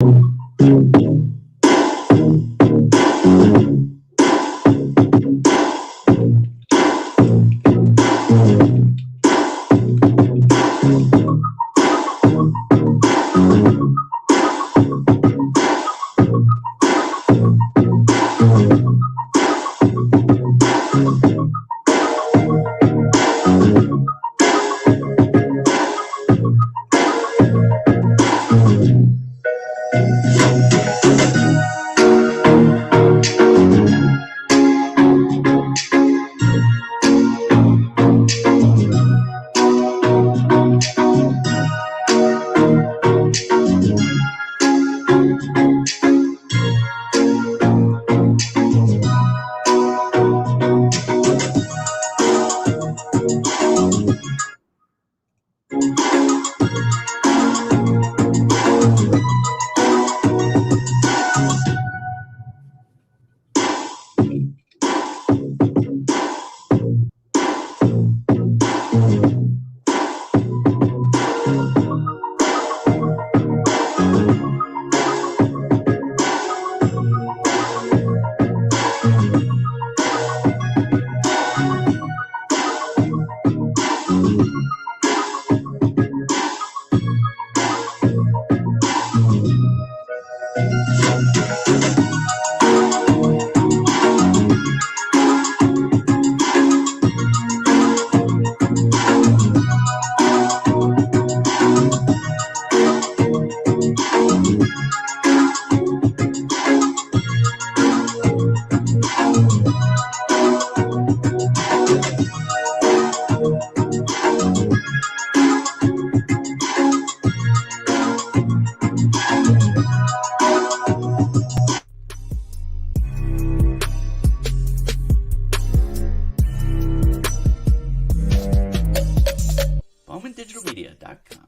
bowmandigitalmedia.com.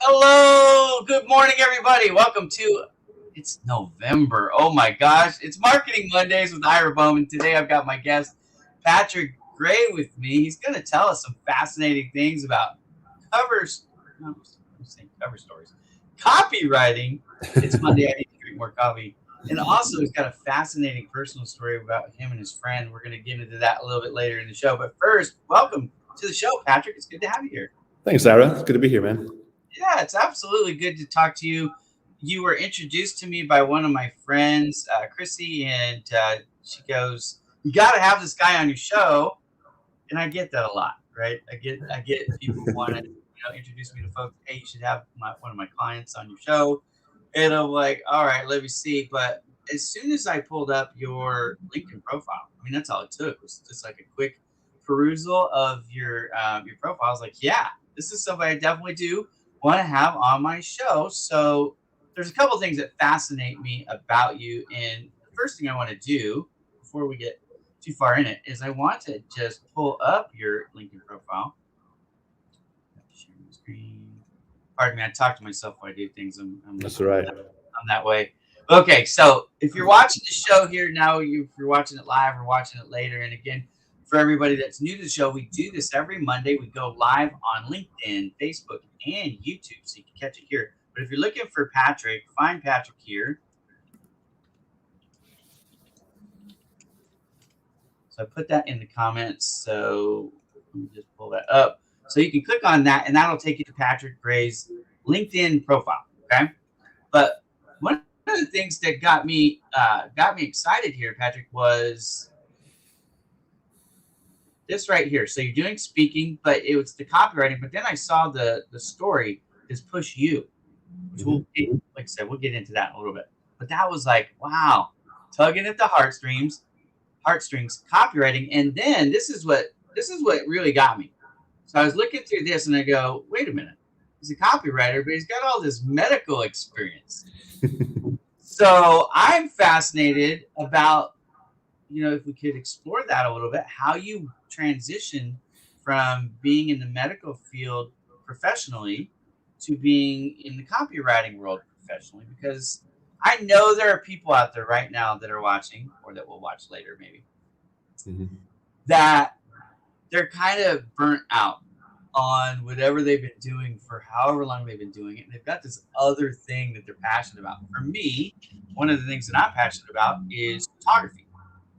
Hello, good morning, everybody. Welcome to, it's November. Oh my gosh, it's Marketing Mondays with Ira Bowman. Today I've got my guest, Patrick Gray, with me. He's going to tell us some fascinating things about cover stories, copywriting. It's Monday. I need to drink more coffee. And also, he's got a fascinating personal story about him and his friend. We're going to get into that a little bit later in the show. But first, welcome to the show, Patrick. It's good to have you here. Thanks, Ira. It's good to be here, man. Yeah, it's absolutely good to talk to you. You were introduced to me by one of my friends, Chrissy, and she goes, "You got to have this guy on your show." And I get that a lot, right? I get people want to introduce me to folks. Hey, you should have one of my clients on your show. And I'm like, all right, let me see. But as soon as I pulled up your LinkedIn profile, I mean, that's all it took. It was just like a quick perusal of your profile. I was like, yeah, this is somebody I definitely do want to have on my show. So there's a couple of things that fascinate me about you. And the first thing I want to do before we get too far in it is I want to just pull up your LinkedIn profile. Sharing the screen. Pardon me, I talk to myself when I do things. That's right. I'm that way. Okay, so if you're watching the show here now, if you're watching it live or watching it later, and again, for everybody that's new to the show, we do this every Monday. We go live on LinkedIn, Facebook, and YouTube, so you can catch it here. But if you're looking for Patrick, find Patrick here. So I put that in the comments. So let me just pull that up. So you can click on that, and that'll take you to Patrick Gray's LinkedIn profile. Okay, but one of the things that got me excited here, Patrick, was this right here. So you're doing speaking, but it was the copywriting. But then I saw the story is Push You, which like I said, we'll get into that in a little bit. But that was like, wow, tugging at the heartstrings, copywriting. And then this is what really got me. So I was looking through this and I go, wait a minute. He's a copywriter, but he's got all this medical experience. So I'm fascinated about, if we could explore that a little bit, how you transition from being in the medical field professionally to being in the copywriting world professionally, because I know there are people out there right now that are watching, or that will watch later maybe, that they're kind of burnt out on whatever they've been doing for however long they've been doing it. And they've got this other thing that they're passionate about. For me, one of the things that I'm passionate about is photography,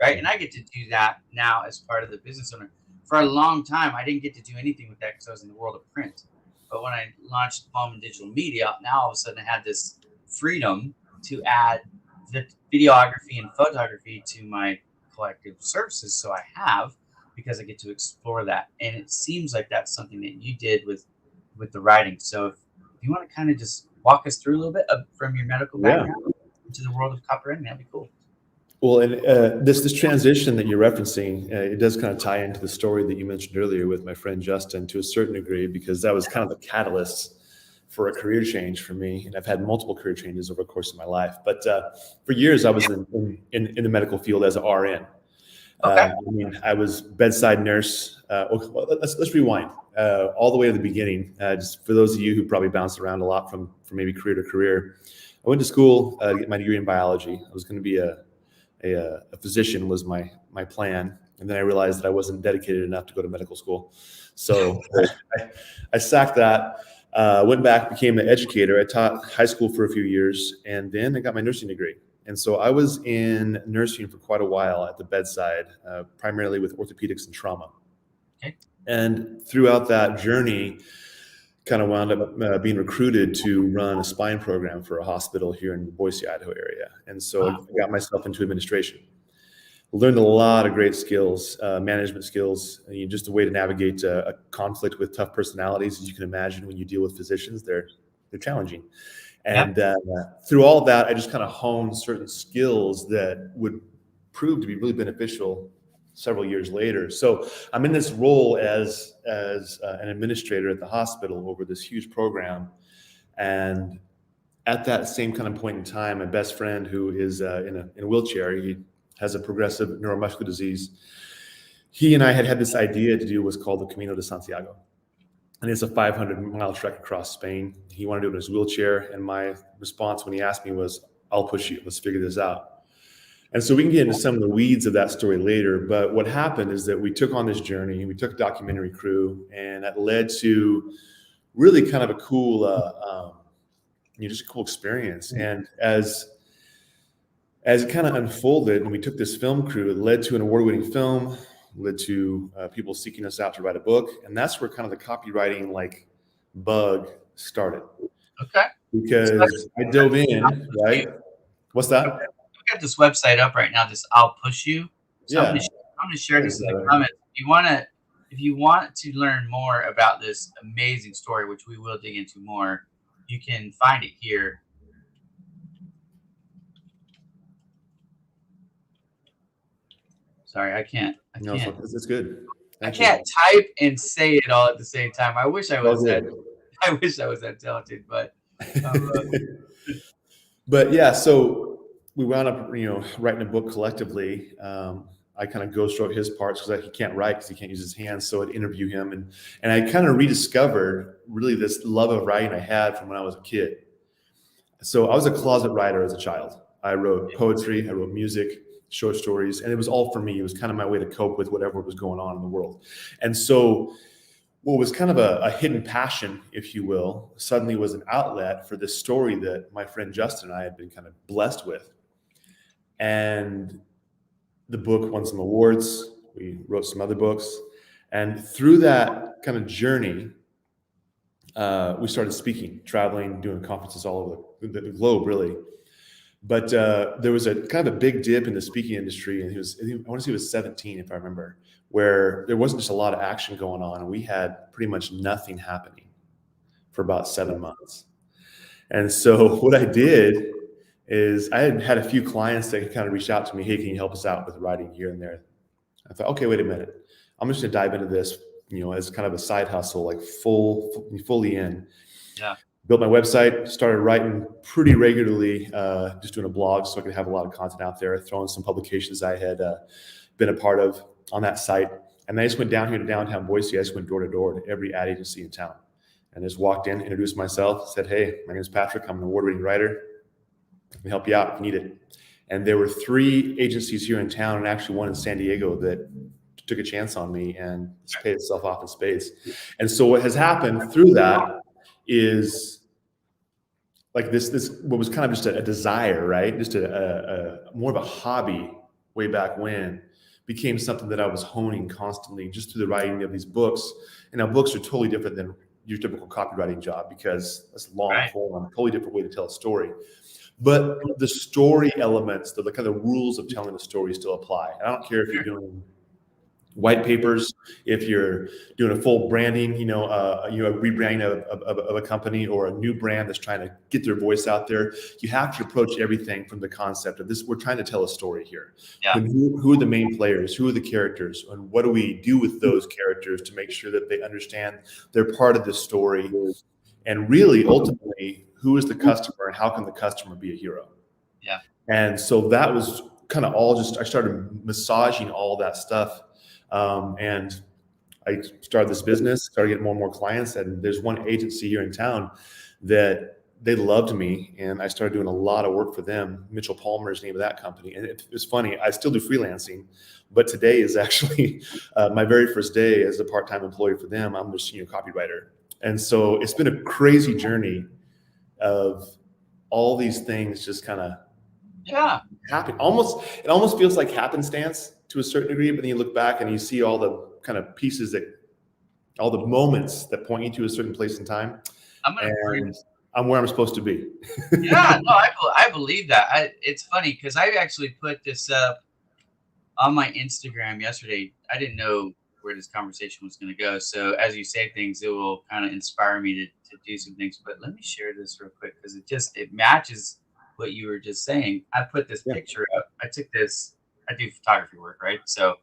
right? And I get to do that now as part of the business owner. For a long time, I didn't get to do anything with that because I was in the world of print. But when I launched Bowman Digital Media, now all of a sudden I had this freedom to add the videography and photography to my collective services. So I have, because I get to explore that. And it seems like that's something that you did with the writing. So if you want to kind of just walk us through a little bit from your medical background into the world of copywriting, that'd be cool. Well, and this transition that you're referencing, it does kind of tie into the story that you mentioned earlier with my friend Justin to a certain degree, because that was kind of the catalyst for a career change for me. And I've had multiple career changes over the course of my life. But for years, I was in the medical field as an RN. Okay. I was bedside nurse. Well, let's rewind all the way to the beginning. Just for those of you who probably bounced around a lot from maybe career to career, I went to school to get my degree in biology. I was going to be a physician was my plan, and then I realized that I wasn't dedicated enough to go to medical school, so I sacked that. Went back, became an educator. I taught high school for a few years, and then I got my nursing degree. And so I was in nursing for quite a while at the bedside, primarily with orthopedics and trauma. Okay. And throughout that journey, kind of wound up being recruited to run a spine program for a hospital here in the Boise, Idaho area. And so I got myself into administration. Learned a lot of great skills, management skills, and just a way to navigate a conflict with tough personalities. As you can imagine, when you deal with physicians, they're challenging. And through all of that, I just kind of honed certain skills that would prove to be really beneficial several years later. So I'm in this role as an administrator at the hospital over this huge program. And at that same kind of point in time, my best friend, who is in a wheelchair, he has a progressive neuromuscular disease. He and I had this idea to do what's called the Camino de Santiago. And it's a 500-mile trek across Spain. He wanted to do it in his wheelchair. And my response when he asked me was, I'll push you. Let's figure this out. And so we can get into some of the weeds of that story later. But what happened is that we took on this journey. We took a documentary crew, and that led to really kind of a cool, just a cool experience. And as it kind of unfolded, and we took this film crew, it led to an award-winning film, led to people seeking us out to write a book. And that's where kind of the copywriting bug started. Okay. Because I dove in, right? What's that? I've got this website up right now, this I'll Push You. So I'm going to share this in the comments. If you want to learn more about this amazing story, which we will dig into more, you can find it here. Sorry, I can't. No, it's good. I can't type and say it all at the same time. I wish I was that. I wish I was that talented, but. But yeah, so we wound up, writing a book collectively. I kind of ghost wrote his parts because he can't write because he can't use his hands. So I'd interview him, and I kind of rediscovered really this love of writing I had from when I was a kid. So I was a closet writer as a child. I wrote poetry, I wrote music, short stories, and it was all for me. It was kind of my way to cope with whatever was going on in the world. And so what was kind of a hidden passion, if you will, suddenly was an outlet for this story that my friend Justin and I had been kind of blessed with. And the book won some awards. We wrote some other books. And through that kind of journey, we started speaking, traveling, doing conferences all over the globe, really. But there was a kind of a big dip in the speaking industry, and I want to say he was 17, if I remember, where there wasn't just a lot of action going on, and we had pretty much nothing happening for about 7 months. And so what I did is I had a few clients that kind of reached out to me, hey, can you help us out with writing here and there? I thought, okay, wait a minute. I'm just going to dive into this, as kind of a side hustle, fully in. Yeah. Built my website, started writing pretty regularly, just doing a blog so I could have a lot of content out there, throwing some publications I had been a part of on that site. And then I just went down here to downtown Boise. I just went door to door to every ad agency in town and just walked in, introduced myself, said, hey, my name is Patrick. I'm an award-winning writer. Let me help you out if you need it. And there were 3 agencies here in town and actually one in San Diego that took a chance on me, and it's paid itself off in spades. And so what has happened through that is like this what was kind of just a desire, right? Just a more of a hobby way back when, became something that I was honing constantly just through the writing of these books. And now books are totally different than your typical copywriting job, because that's long Right. form, a totally different way to tell a story. But the story elements, the kind of rules of telling the story still apply. I don't care if you're doing white papers, if you're doing a full branding, a rebranding of a company, or a new brand that's trying to get their voice out there. You have to approach everything from the concept of this. We're trying to tell a story here. Yeah. But who are the main players? Who are the characters? And what do we do with those characters to make sure that they understand they're part of this story? And really, ultimately, who is the customer, and how can the customer be a hero? Yeah. And so that was kind of all I started massaging all that stuff. And I started this business, started getting more and more clients. And there's one agency here in town that they loved me, and I started doing a lot of work for them. Mitchell Palmer is the name of that company. And it's funny, I still do freelancing, but today is actually my very first day as a part-time employee for them. I'm a senior copywriter. And so it's been a crazy journey of all these things just kind of happen. It almost feels like happenstance to a certain degree, but then you look back and you see all the kind of pieces all the moments that point you to a certain place in time. I'm where I'm supposed to be. Yeah, no, I believe that. It's funny because I actually put this up on my Instagram yesterday. I didn't know where this conversation was going to go. So as you say things, it will kind of inspire me to do some things. But let me share this real quick because it matches what you were just saying. I put this picture up. I do photography work, right? So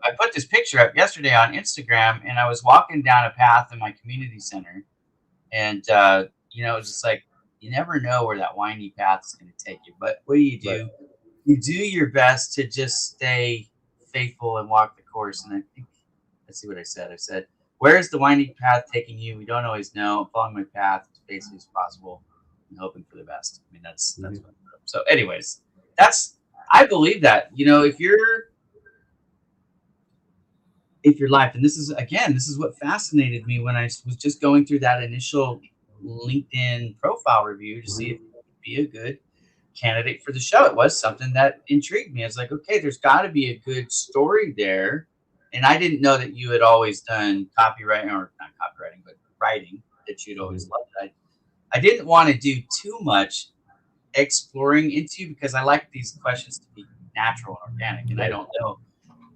I put this picture up yesterday on Instagram, and I was walking down a path in my community center, and it's just like, you never know where that windy path is going to take you. But what do? Right. You do your best to just stay faithful and walk the course. And I think, let's see what I said. I said, where's the winding path taking you? We don't always know. I'm following my path as basically as possible and hoping for the best. I mean, that's what I put up. So anyways, I believe that, if your life, and this is what fascinated me when I was just going through that initial LinkedIn profile review to see if it would be a good candidate for the show. It was something that intrigued me. I was like, okay, there's got to be a good story there. And I didn't know that you had always done copywriting, or not copywriting, but writing, that you'd always loved it. I didn't want to do too much exploring into, because I like these questions to be natural and organic. And I don't know.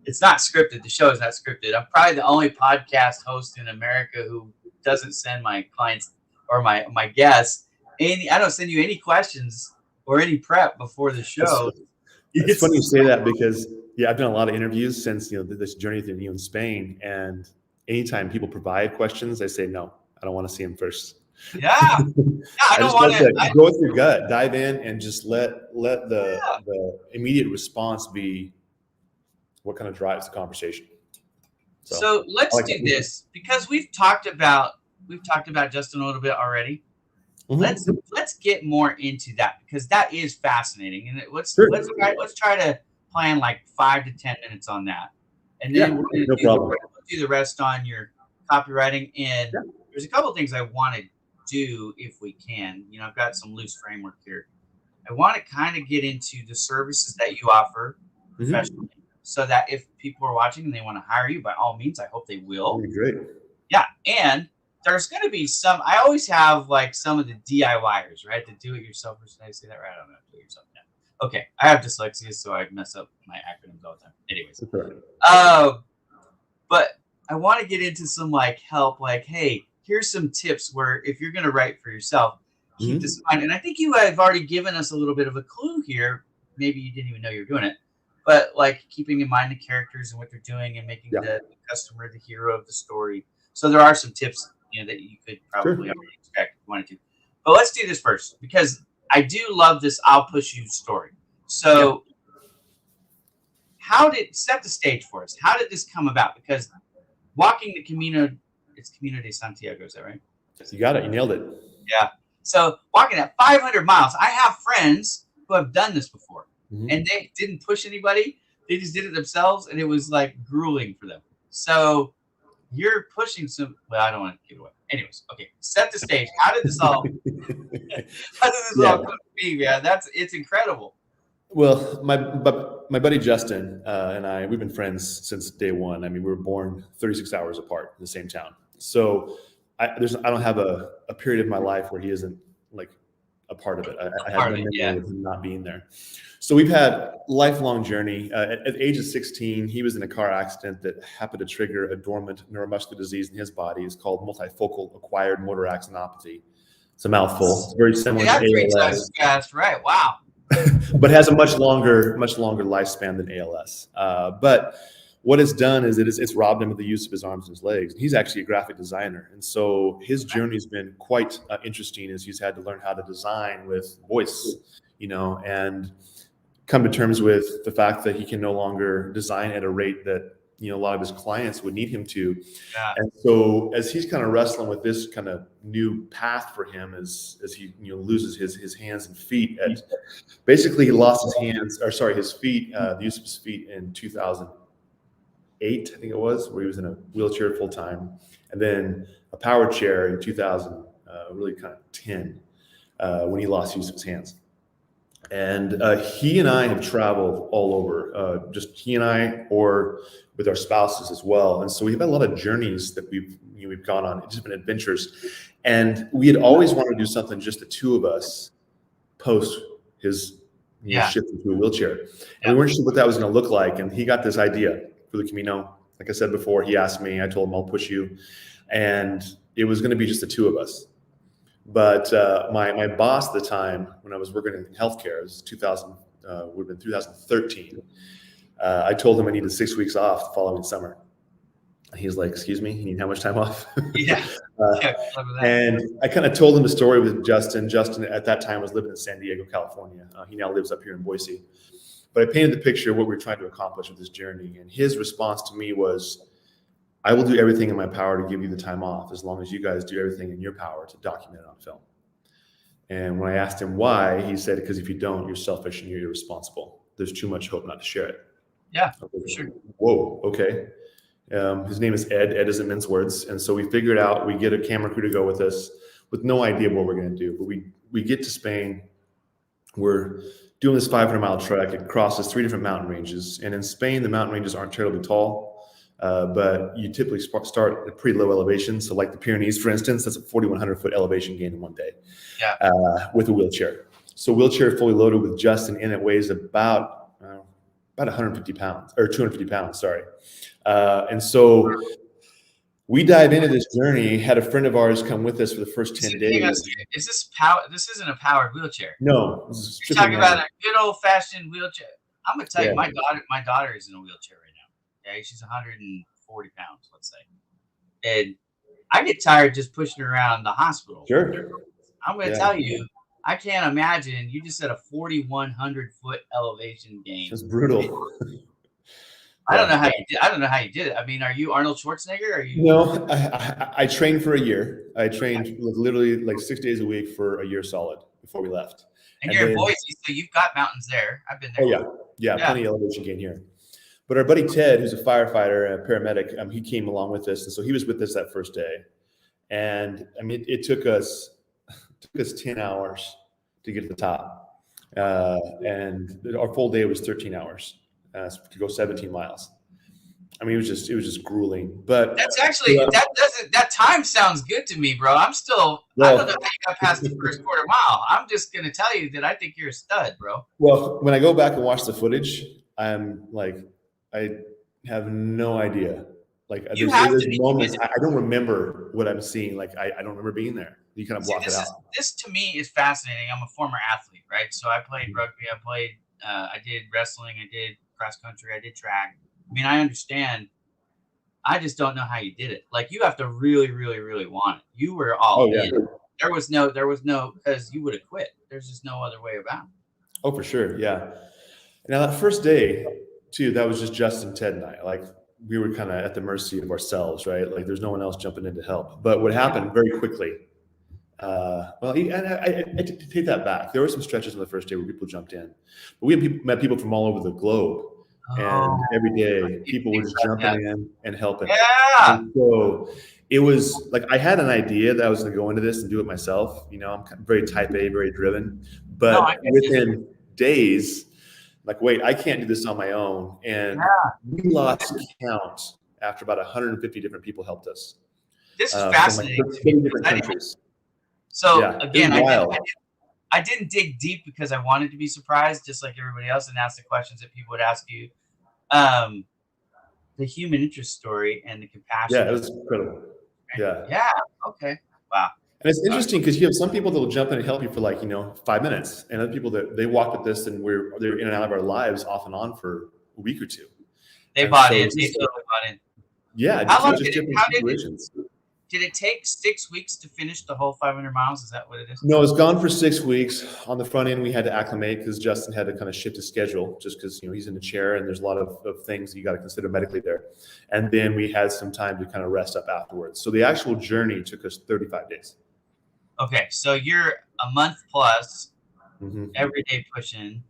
It's not scripted. The show is not scripted. I'm probably the only podcast host in America who doesn't send my clients or my guests I don't send you any questions or any prep before the show. It's funny you say that, because I've done a lot of interviews since this journey through in Spain, and anytime people provide questions, I say no, I don't want to see them first. Yeah, I don't want to go with your gut, dive in, and just let the immediate response be what kind of drives the conversation. So let's do this, because we've talked about Justin a little bit already. Mm-hmm. Let's get more into that, because that is fascinating, and let's try to plan like 5 to 10 minutes on that, and then we'll do the rest on your copywriting. And there's a couple of things I want to do if we can. I've got some loose framework here. I want to kind of get into the services that you offer professionally, so that if people are watching and they want to hire you, by all means, I hope they will. That'd be great. Yeah, and there's going to be some. I always have like some of the DIYers, right? The do-it-yourselfers. Did I say that right? I don't know. Do-it-yourself. Yeah. Okay, I have dyslexia, so I mess up my acronyms all the time. Anyways, but I want to get into some like help. Like, hey, here's some tips where if you're going to write for yourself, keep this in mind. And I think you have already given us a little bit of a clue here. Maybe you didn't even know you were doing it, but like keeping in mind the characters and what they're doing, and making the customer the hero of the story. So there are some tips that you could probably already expect if you wanted to. But let's do this first, because I do love this I'll push you story. So set the stage for us. How did this come about? Because walking the Camino, it's Camino de Santiago, is that right? You got it. You nailed it. Yeah. So walking at 500 miles, I have friends who have done this before, and they didn't push anybody. They just did it themselves, and it was like grueling for them. So you're pushing some. Well, I don't want to give it away. Anyways, okay. Set the stage. How did this all? How did this Yeah. all come to be, man? It's incredible. Well, my buddy Justin and I, we've been friends since day one. I mean, we were born 36 hours apart in the same town. So I don't have a period of my life where he isn't like a part of it. I have Part no of it, memory yeah. of him not being there. So we've had lifelong journey. At the age of 16, he was in a car accident that happened to trigger a dormant neuromuscular disease in his body. It's called multifocal acquired motor axonopathy. It's a mouthful. It's very similar Yeah, to 3 times ALS. as fast, right? Wow. But has a much longer lifespan than ALS. But what it's done is it's robbed him of the use of his arms and his legs. He's actually a graphic designer, and so his journey's been quite interesting as he's had to learn how to design with voice, and come to terms with the fact that he can no longer design at a rate that a lot of his clients would need him to. Yeah. And so as he's kind of wrestling with this kind of new path for him as he loses his hands and feet, basically he lost his feet, the use of his feet in 2008, I think it was, where he was in a wheelchair full time, and then a power chair in 2000, really kind of 10, when he lost use of his hands. And he and I have traveled all over, just he and I, or with our spouses as well. And so we've had a lot of journeys that we've gone on. It's just been adventures. And we had always wanted to do something just the two of us post his shift into a wheelchair. And we weren't sure what that was going to look like. And he got this idea for the Camino. Like I said before, he asked me, I told him I'll push you. And it was going to be just the two of us. But my boss at the time, when I was working in healthcare, it was 2013. I told him I needed 6 weeks off the following summer. He's like, "Excuse me, you need how much time off?" Yeah. And I kind of told him the story with Justin. Justin at that time was living in San Diego, California. He now lives up here in Boise. But I painted the picture of what we were trying to accomplish with this journey. And his response to me was, I will do everything in my power to give you the time off as long as you guys do everything in your power to document it on film. And when I asked him why, he said, because if you don't, you're selfish and you're irresponsible. There's too much hope not to share it. Yeah, for sure. Whoa, okay. His name is Ed. Ed doesn't mince words. And so we figured out, we get a camera crew to go with us with no idea what we're going to do. But we get to Spain. We're doing this 500-mile trek. It crosses 3 different mountain ranges. And in Spain, the mountain ranges aren't terribly tall. But you typically start at pretty low elevation. So like the Pyrenees, for instance, that's a 4,100-foot elevation gain in one day with a wheelchair. So wheelchair fully loaded with Justin in it weighs about 150 pounds or 250 pounds, sorry. And so we dive into this journey, had a friend of ours come with us for the first 10 days. Is this power? This isn't a powered wheelchair. No. You're talking about a good old-fashioned wheelchair. I'm going to tell you, my daughter is in a wheelchair right now. Okay, she's 140 pounds, let's say. And I get tired just pushing her around the hospital. Sure. I'm going to tell you, I can't imagine. You just said a 4,100-foot elevation gain. That's brutal. I don't know how you did. I don't know how you did it. I mean, are you Arnold Schwarzenegger? Are you? No, I trained for a year. I trained literally like 6 days a week for a year solid before we left. And you're in Boise, so you've got mountains there. I've been there. Oh yeah, plenty of elevation gain here. But our buddy Ted, who's a firefighter and a paramedic, he came along with us, and so he was with us that first day. And I mean, it took us 10 hours to get to the top, and our full day was 13 hours to go 17 miles. I mean, it was just grueling. But that's actually that time sounds good to me, bro. I'm still I don't know how you got past the first quarter mile. I'm just gonna tell you that I think you're a stud, bro. Well, when I go back and watch the footage, I'm like, I have no idea. Like there's moments I don't remember what I'm seeing. Like I don't remember being there. You kind of block it out. This to me is fascinating. I'm a former athlete, right? So I played rugby. I did wrestling. I did cross country. I did track. I mean, I understand. I just don't know how you did it. Like you have to really, really, really want it. You were all in. There was no, because you would have quit. There's just no other way about it. Oh, for sure. Yeah. Now that first day too, that was just Justin, Ted, and I. Like we were kind of at the mercy of ourselves, right? Like there's no one else jumping in to help. But what happened very quickly, I take that back. There were some stretches on the first day where people jumped in, but we had met people from all over the globe And every I day didn't people were think just about jumping that. in and helping. Yeah. And so it was like I had an idea that I was going to go into this and do it myself. I'm very type A, very driven. No, I But get you. within days, like, wait, I can't do this on my own. And Yeah. we lost count after about 150 different people helped us This is from like fascinating to me 30 because different countries. so Yeah, it was again, wild. I didn't dig deep because I wanted to be surprised, just like everybody else, and ask the questions that people would ask you. Um, the human interest story and the Yeah, compassion it of was incredible. Yeah. yeah, okay. Wow. And it's All right. interesting because you have some people that will jump in and help you for like, 5 minutes, and other people that they walk with this and they're in and out of our lives off and on for a week or two. They And bought so in. it's They just like, totally bought in. yeah, How long just did it different how situations. did it take 6 weeks to finish the whole 500 miles? Is that what it is? No, it's gone for 6 weeks. On the front end, we had to acclimate because Justin had to kind of shift his schedule just because, he's in the chair and there's a lot of things you got to consider medically there. And then we had some time to kind of rest up afterwards. So the actual journey took us 35 days. Okay, so you're a month plus Mm-hmm. every day pushing,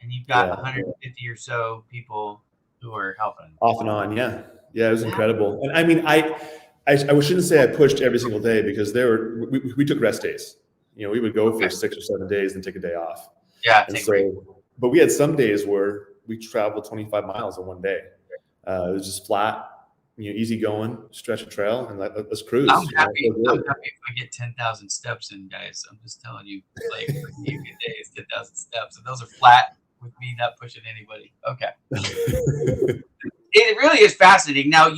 and you've got Yeah. 150 or so people who are helping. Off and on, yeah. Yeah, it was incredible. And I mean, I shouldn't say I pushed every single day because we took rest days. We would go for 6 or 7 days and take a day off. Yeah, And take a break. but we had some days where we traveled 25 miles in one day. It was just flat, easy going, stretch a trail, and let's cruise. I'm happy if I get 10,000 steps in, guys. I'm just telling you, like, for me, a good day is 10,000 steps, and those are flat with me not pushing anybody. Okay. It really is fascinating. Now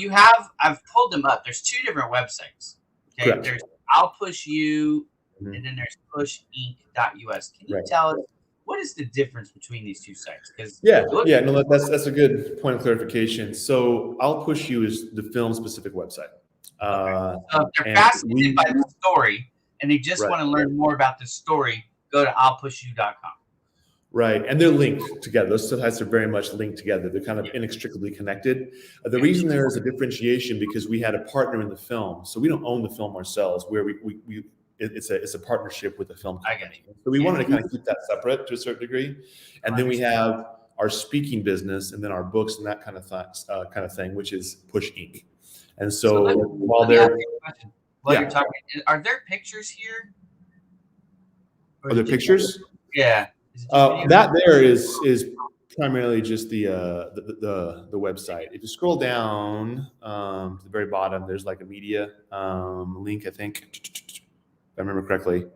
I've pulled them up. There's 2 different websites. Okay, Correct. there's I'll Push You, Mhm. and then there's pushink.us. Can you Right. tell us what is the difference between these 2 sites? Because No, that's a good point of clarification. So I'll Push You is the film specific website. so if they're and fascinated by the story and they just Right. want to learn more about the story, go to I'llPushYou.com. Right, and they're linked together. Those sites are very much linked together. They're kind of inextricably connected. The reason there is a differentiation because we had a partner in the film, so we don't own the film ourselves. Where it's a partnership with the film company. So we wanted to kind of keep that separate to a certain degree, and then we have our speaking business, and then our books and that kind of thing, which is Push Inc. And so while you're Yeah. talking, are there pictures here? Are there pictures? Yeah. That there is primarily just the website. If you scroll down to the very bottom, there's like a media link, I think, if I remember correctly,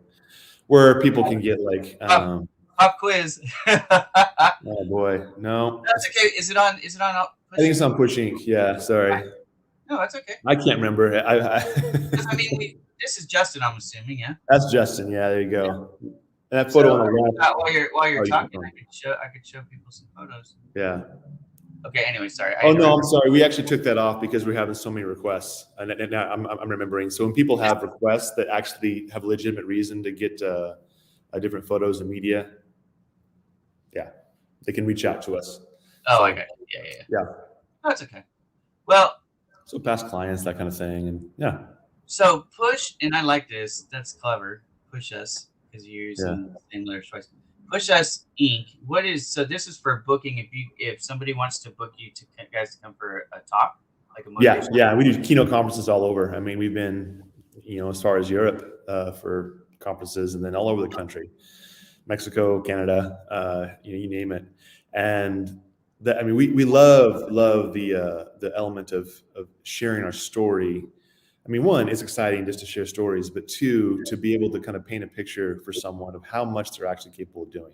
where people can get like pop quiz. oh boy, no. That's okay. Is it on? I think it's on Push Inc. Yeah, sorry. No, that's okay. I can't remember. I mean, this is Justin, I'm assuming, yeah. That's Justin. Yeah, there you go. And that photo on the left. While you're talking, I could show people some photos. Yeah. Okay. Anyway, sorry. No, I'm sorry. We actually took that off because we're having so many requests, and now I'm remembering. So when people have requests that actually have a legitimate reason to get different photos and media, yeah, they can reach out to us. Oh, I got you. Yeah. That's okay. Well, so past clients, that kind of thing, and yeah. So Push, and I like this. That's clever. Push Us, because you're using the same letters twice. Push Us Inc. This is for booking. If somebody wants to book you to come for a talk, like a motivation. Yeah. We do keynote conferences all over. I mean, we've been, as far as Europe for conferences, and then all over the country, Mexico, Canada, you name it. And we love the element of sharing our story. I mean, one, it's exciting just to share stories, but two, to be able to kind of paint a picture for someone of how much they're actually capable of doing.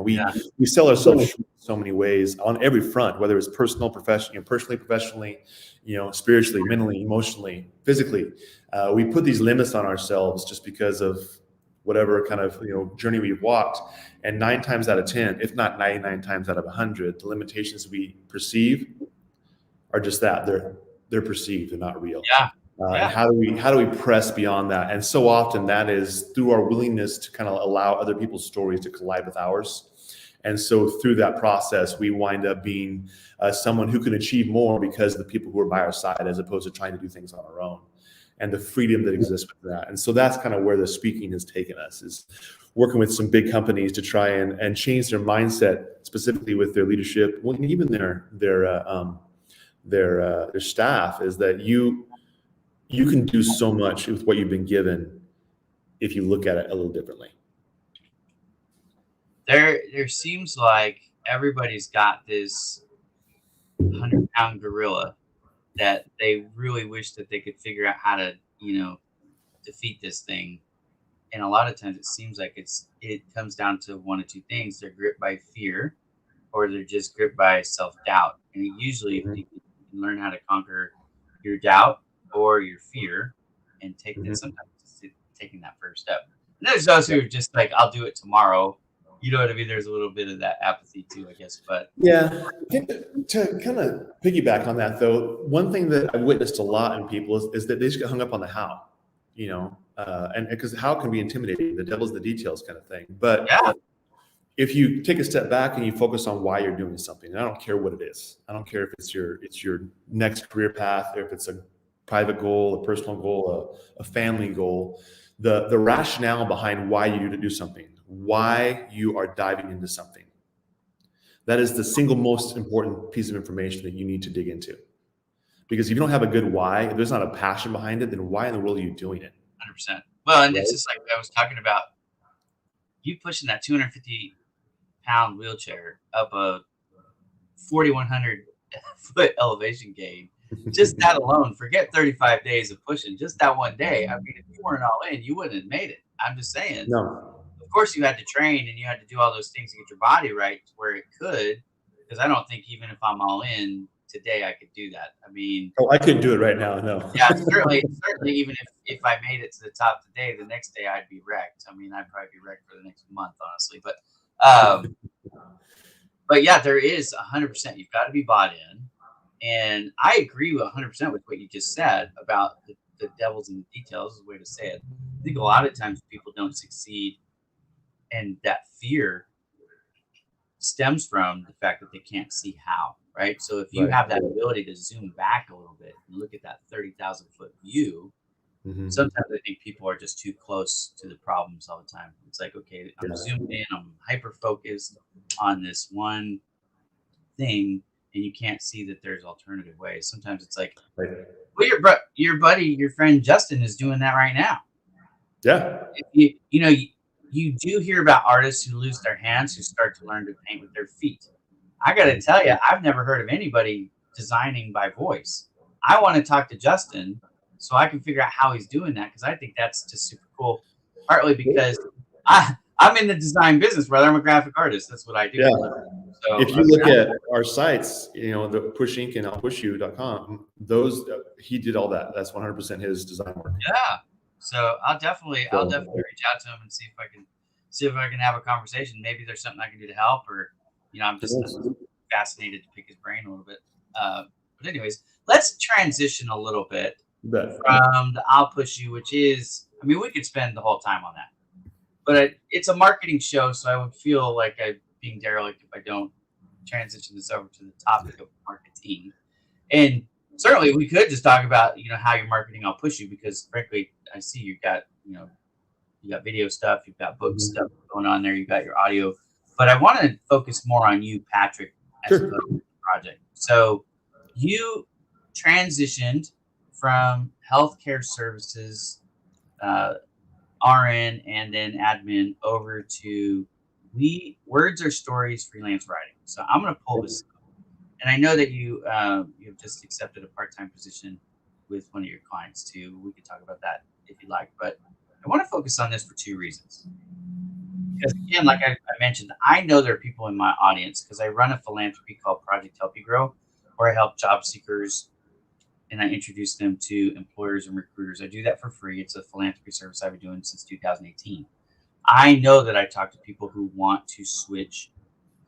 We sell ourselves so many ways on every front, whether it's personally, professionally, spiritually, mentally, emotionally, physically. We put these limits on ourselves just because of whatever kind of journey we've walked. And 9 times out of 10, if not 99 times out of 100, the limitations we perceive are just that they're perceived, they're not real. And how do we press beyond that? And so often that is through our willingness to kind of allow other people's stories to collide with ours. And so through that process, we wind up being someone who can achieve more because of the people who are by our side, as opposed to trying to do things on our own, and the freedom that exists with that. And so that's kind of where the speaking has taken us, is working with some big companies to try and change their mindset, specifically with their leadership, well, even their staff, is that you can do so much with what you've been given if you look at it a little differently. There seems like everybody's got this 100-pound gorilla that they really wish that they could figure out how to, defeat this thing. And a lot of times it seems like it comes down to one of two things. They're gripped by fear, or they're just gripped by self-doubt. And usually if you can learn how to conquer your doubt or your fear and take that, sometimes it's taking that first step. And there's those who are just like, I'll do it tomorrow. You know what I mean? There's a little bit of that apathy too, I guess. But yeah, to kind of piggyback on that though, one thing that I've witnessed a lot in people is that they just get hung up on the how, and because how can be intimidating, the devil's the details kind of thing. But yeah, if you take a step back and you focus on why you're doing something, and I don't care what it is. I don't care if it's your next career path, or if it's a private goal, a personal goal, a family goal. The rationale behind why you do something, why you are diving into something, that is the single most important piece of information that you need to dig into. Because if you don't have a good why, if there's not a passion behind it, then why in the world are you doing it? 100%. Well, and it's just like I was talking about, you pushing that 250-pound wheelchair up a 4,100 foot elevation gain. Just that alone, forget 35 days of pushing. Just that one day. I mean, if you weren't all in, you wouldn't have made it. I'm just saying. No. Of course, you had to train and you had to do all those things to get your body right to where it could. Because I don't think even if I'm all in today, I could do that. I mean, I couldn't do it right now. No. Yeah, certainly. Even if I made it to the top today, the next day I'd be wrecked. I mean, I'd probably be wrecked for the next month, honestly. But yeah, there is 100%. You've got to be bought in. And I agree with 100% with what you just said about the devil's in the details is the way to say it. I think a lot of times people don't succeed, and that fear stems from the fact that they can't see how, right? So if you have that ability to zoom back a little bit and look at that 30,000 foot view, sometimes I think people are just too close to the problems all the time. It's like, okay, I'm zoomed in, I'm hyper focused on this one thing, and you can't see that there's alternative ways. Sometimes it's like, well, your buddy, your friend Justin is doing that right now. Yeah. You do hear about artists who lose their hands, who start to learn to paint with their feet. I got to tell you, I've never heard of anybody designing by voice. I want to talk to Justin so I can figure out how he's doing that, because I think that's just super cool. Partly because I'm in the design business, brother. I'm a graphic artist. That's what I do. Yeah. So if you look at our sites, the Push Inc. and I'llPushYou.com, those he did all that. That's 100% his design work. Yeah. So I'll definitely reach out to him and see if I can have a conversation. Maybe there's something I can do to help, or I'm just fascinated to pick his brain a little bit. But anyways, let's transition a little bit from the I'll Push You, which is, I mean, we could spend the whole time on that, but it's a marketing show, so I would feel like I'm being derelict if I don't transition this over to the topic of marketing. And certainly we could just talk about, how you're marketing I'll Push You, because frankly, I see you got video stuff, you've got book stuff going on there, you've got your audio, but I want to focus more on you, Patrick, as a project. So you transitioned from healthcare services, RN, and then admin over to Words Are Stories freelance writing. So I'm going to pull this up. And I know that you've just accepted a part-time position with one of your clients too. We could talk about that if you like, but I want to focus on this for two reasons. Because again, like I mentioned, I know there are people in my audience because I run a philanthropy called Project Help You Grow, where I help job seekers and I introduce them to employers and recruiters. I do that for free. It's a philanthropy service I've been doing since 2018. I know that I talk to people who want to switch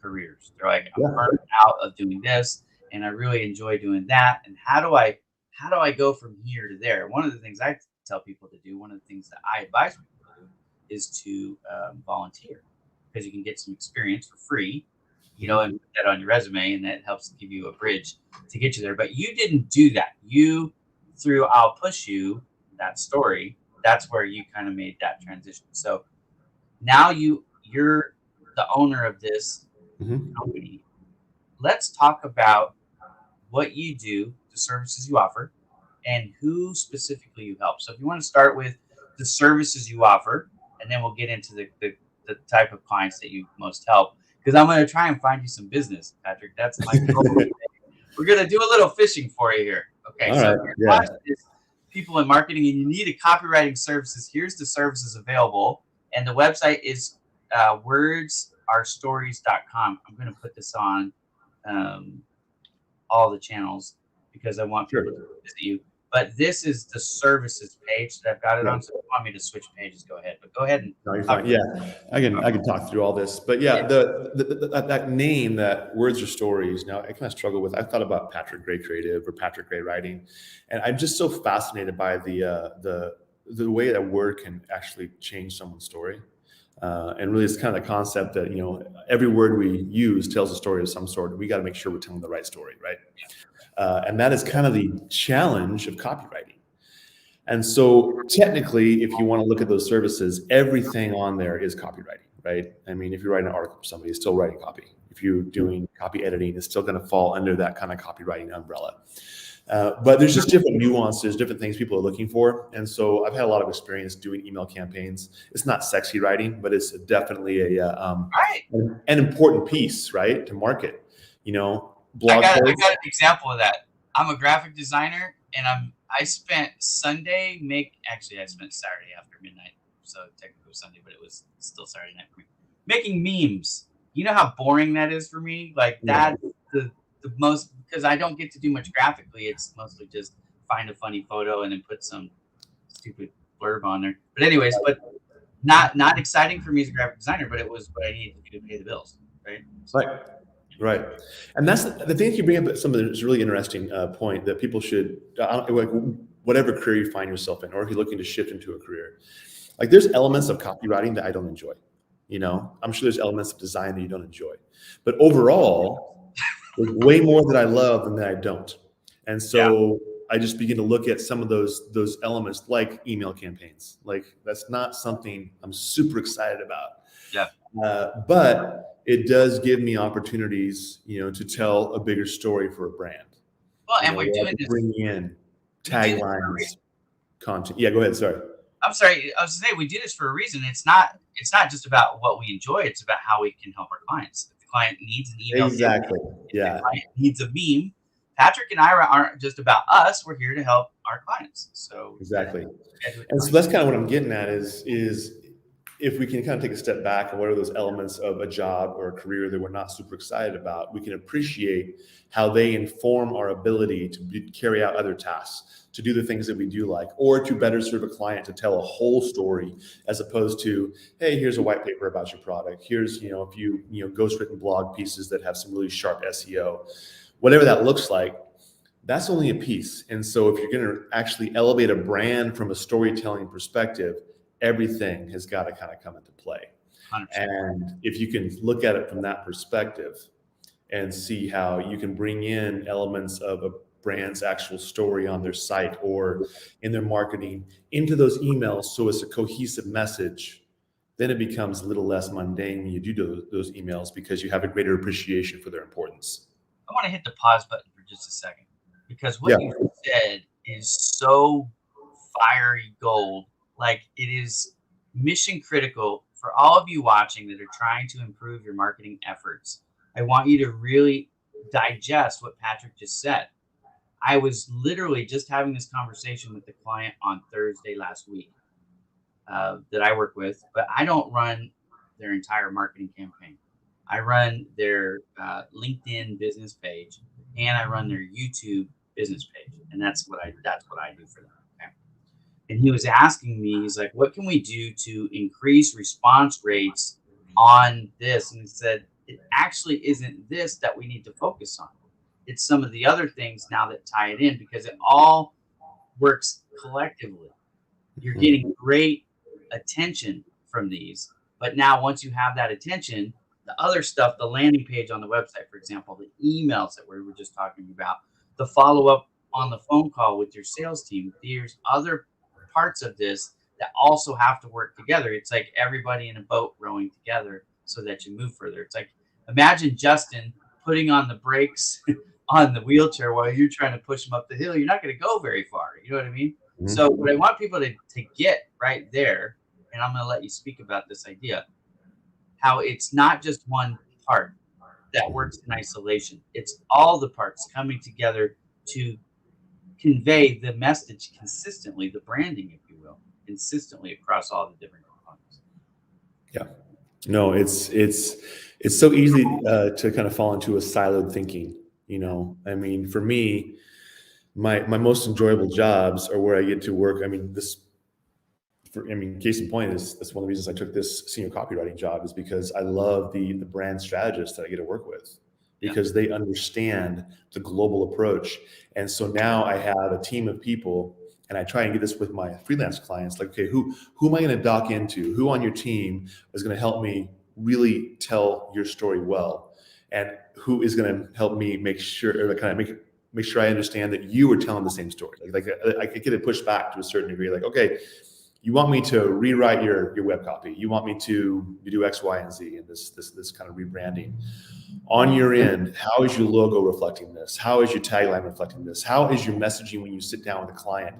careers. They're like, I'm burnt out of doing this, and I really enjoy doing that. And how do I go from here to there? One of the things I tell people to do, one of the things that I advise people to do, is to volunteer, because you can get some experience for free, and put that on your resume, and that helps give you a bridge to get you there. But you didn't do that. You, through I'll Push You, that story, that's where you kind of made that transition. So now you're the owner of this Mhm. company. Let's talk about what you do, the services you offer, and who specifically you help. So if you want to start with the services you offer, and then we'll get into the type of clients that you most help. Because I'm going to try and find you some business, Patrick. That's my goal. We're going to do a little fishing for you here. Okay, All so right. if your Yeah. question is people in marketing and you need a copywriting services, here's the services available. And the website is wordsarestories.com. I'm going to put this on um, all the channels because I want people to Sure. visit you. But this is the services page that I've got it Yeah. on. So if you want me to switch pages, go ahead. But go ahead and No, you're talk fine. Yeah, I can talk through all this, but yeah, that name, that words are stories. Now I kind of struggle with. I thought about Patrick Gray Creative or Patrick Gray Writing, and I'm just so fascinated by the way that word can actually change someone's story. And really, it's kind of the concept that every word we use tells a story of some sort. We got to make sure we're telling the right story, right? And that is kind of the challenge of copywriting. And so technically, if you want to look at those services, everything on there is copywriting, right? I mean, if you're writing an article for somebody, it's still writing copy. If you're doing copy editing, it's still going to fall under that kind of copywriting umbrella. But there's just different nuances, different things people are looking for. And so I've had a lot of experience doing email campaigns. It's not sexy writing, but it's definitely right. an important piece, right, to market. I Blog got posts. an example of that. I'm a graphic designer, and I spent Sunday I spent Saturday after midnight, so technically it was Sunday, but it was still Saturday night for me, making memes. You know how boring that is for me. Like Yeah. that, the most, because I don't get to do much graphically. It's mostly just find a funny photo and then put some stupid blurb on there. But anyways, not exciting for me as a graphic designer, but it was what I needed to do to pay the bills, right? So, Right. Right. And that's the thing. You bring up something that's really interesting point that people should, like whatever career you find yourself in, or if you're looking to shift into a career, like there's elements of copywriting that I don't enjoy. I'm sure there's elements of design that you don't enjoy, but overall, there's way more that I love than that I don't. And so I just begin to look at some of those elements, like email campaigns. Like that's not something I'm super excited about. yeah. But it does give me opportunities, to tell a bigger story for a brand. Well, and Where we're I doing can this. bring in We do this for a reason. taglines, content. Yeah, go ahead. Sorry. I'm sorry. I was saying we do this for a reason. It's not just about what we enjoy. It's about how we can help our clients. If the client needs an email, Exactly. if the Yeah. client needs a meme, Patrick and Ira aren't just about us. We're here to help our clients. So Exactly. And so that's kind of what I'm getting at is if we can kind of take a step back and what are those elements of a job or a career that we're not super excited about, we can appreciate how they inform our ability to carry out other tasks, to do the things that we do like, or to better serve a client, to tell a whole story, as opposed to, hey, here's a white paper about your product. Here's, a few, ghostwritten blog pieces that have some really sharp SEO, whatever that looks like. That's only a piece. And so if you're going to actually elevate a brand from a storytelling perspective, everything has got to kind of come into play. 100%. And if you can look at it from that perspective and see how you can bring in elements of a brand's actual story on their site or in their marketing into those emails so it's a cohesive message, then it becomes a little less mundane when you do those emails because you have a greater appreciation for their importance. I want to hit the pause button for just a second because what you said is so fiery gold. Like it is mission critical for all of you watching that are trying to improve your marketing efforts. I want you to really digest what Patrick just said. I was literally just having this conversation with the client on Thursday last week that I work with, but I don't run their entire marketing campaign. I run their LinkedIn business page and I run their YouTube business page, and that's what I do for them. Okay? And he was asking me, he's like, "What can we do to increase response rates on this?" And he said, "It actually isn't this that we need to focus on. It's some of the other things now that tie it in because it all works collectively. You're getting great attention from these, but now once you have that attention, the other stuff, the landing page on the website, for example, the emails that we were just talking about, the follow-up on the phone call with your sales team, there's other parts of this that also have to work together. It's like everybody in a boat rowing together so that you move further. It's like Imagine Justin putting on the brakes on the wheelchair while you're trying to push him up the hill. You're not going to go very far. You know what I mean? So what I want people to get right there, and I'm going to let you speak about this idea, how it's not just one part that works in isolation. It's all the parts coming together to convey the message consistently, the branding, if you will, consistently across all the different components. Yeah. No, it's so easy to kind of fall into a siloed thinking. I mean, for me, my most enjoyable jobs are where I get to work. I mean, case in point is that's one of the reasons I took this senior copywriting job, is because I love the brand strategists that I get to work with, because they understand the global approach. And so now I have a team of people, and I try and get this with my freelance clients. Like, okay, who am I going to dock into? Who on your team is going to help me really tell your story well? And who is going to help me make sure, or kind of make sure I understand that you are telling the same story? Like I could get it pushed back to a certain degree. Like, okay, you want me to rewrite your web copy. You want me to do X, Y, and Z, and this kind of rebranding. On your end, how is your logo reflecting this? How is your tagline reflecting this? How is your messaging when you sit down with a client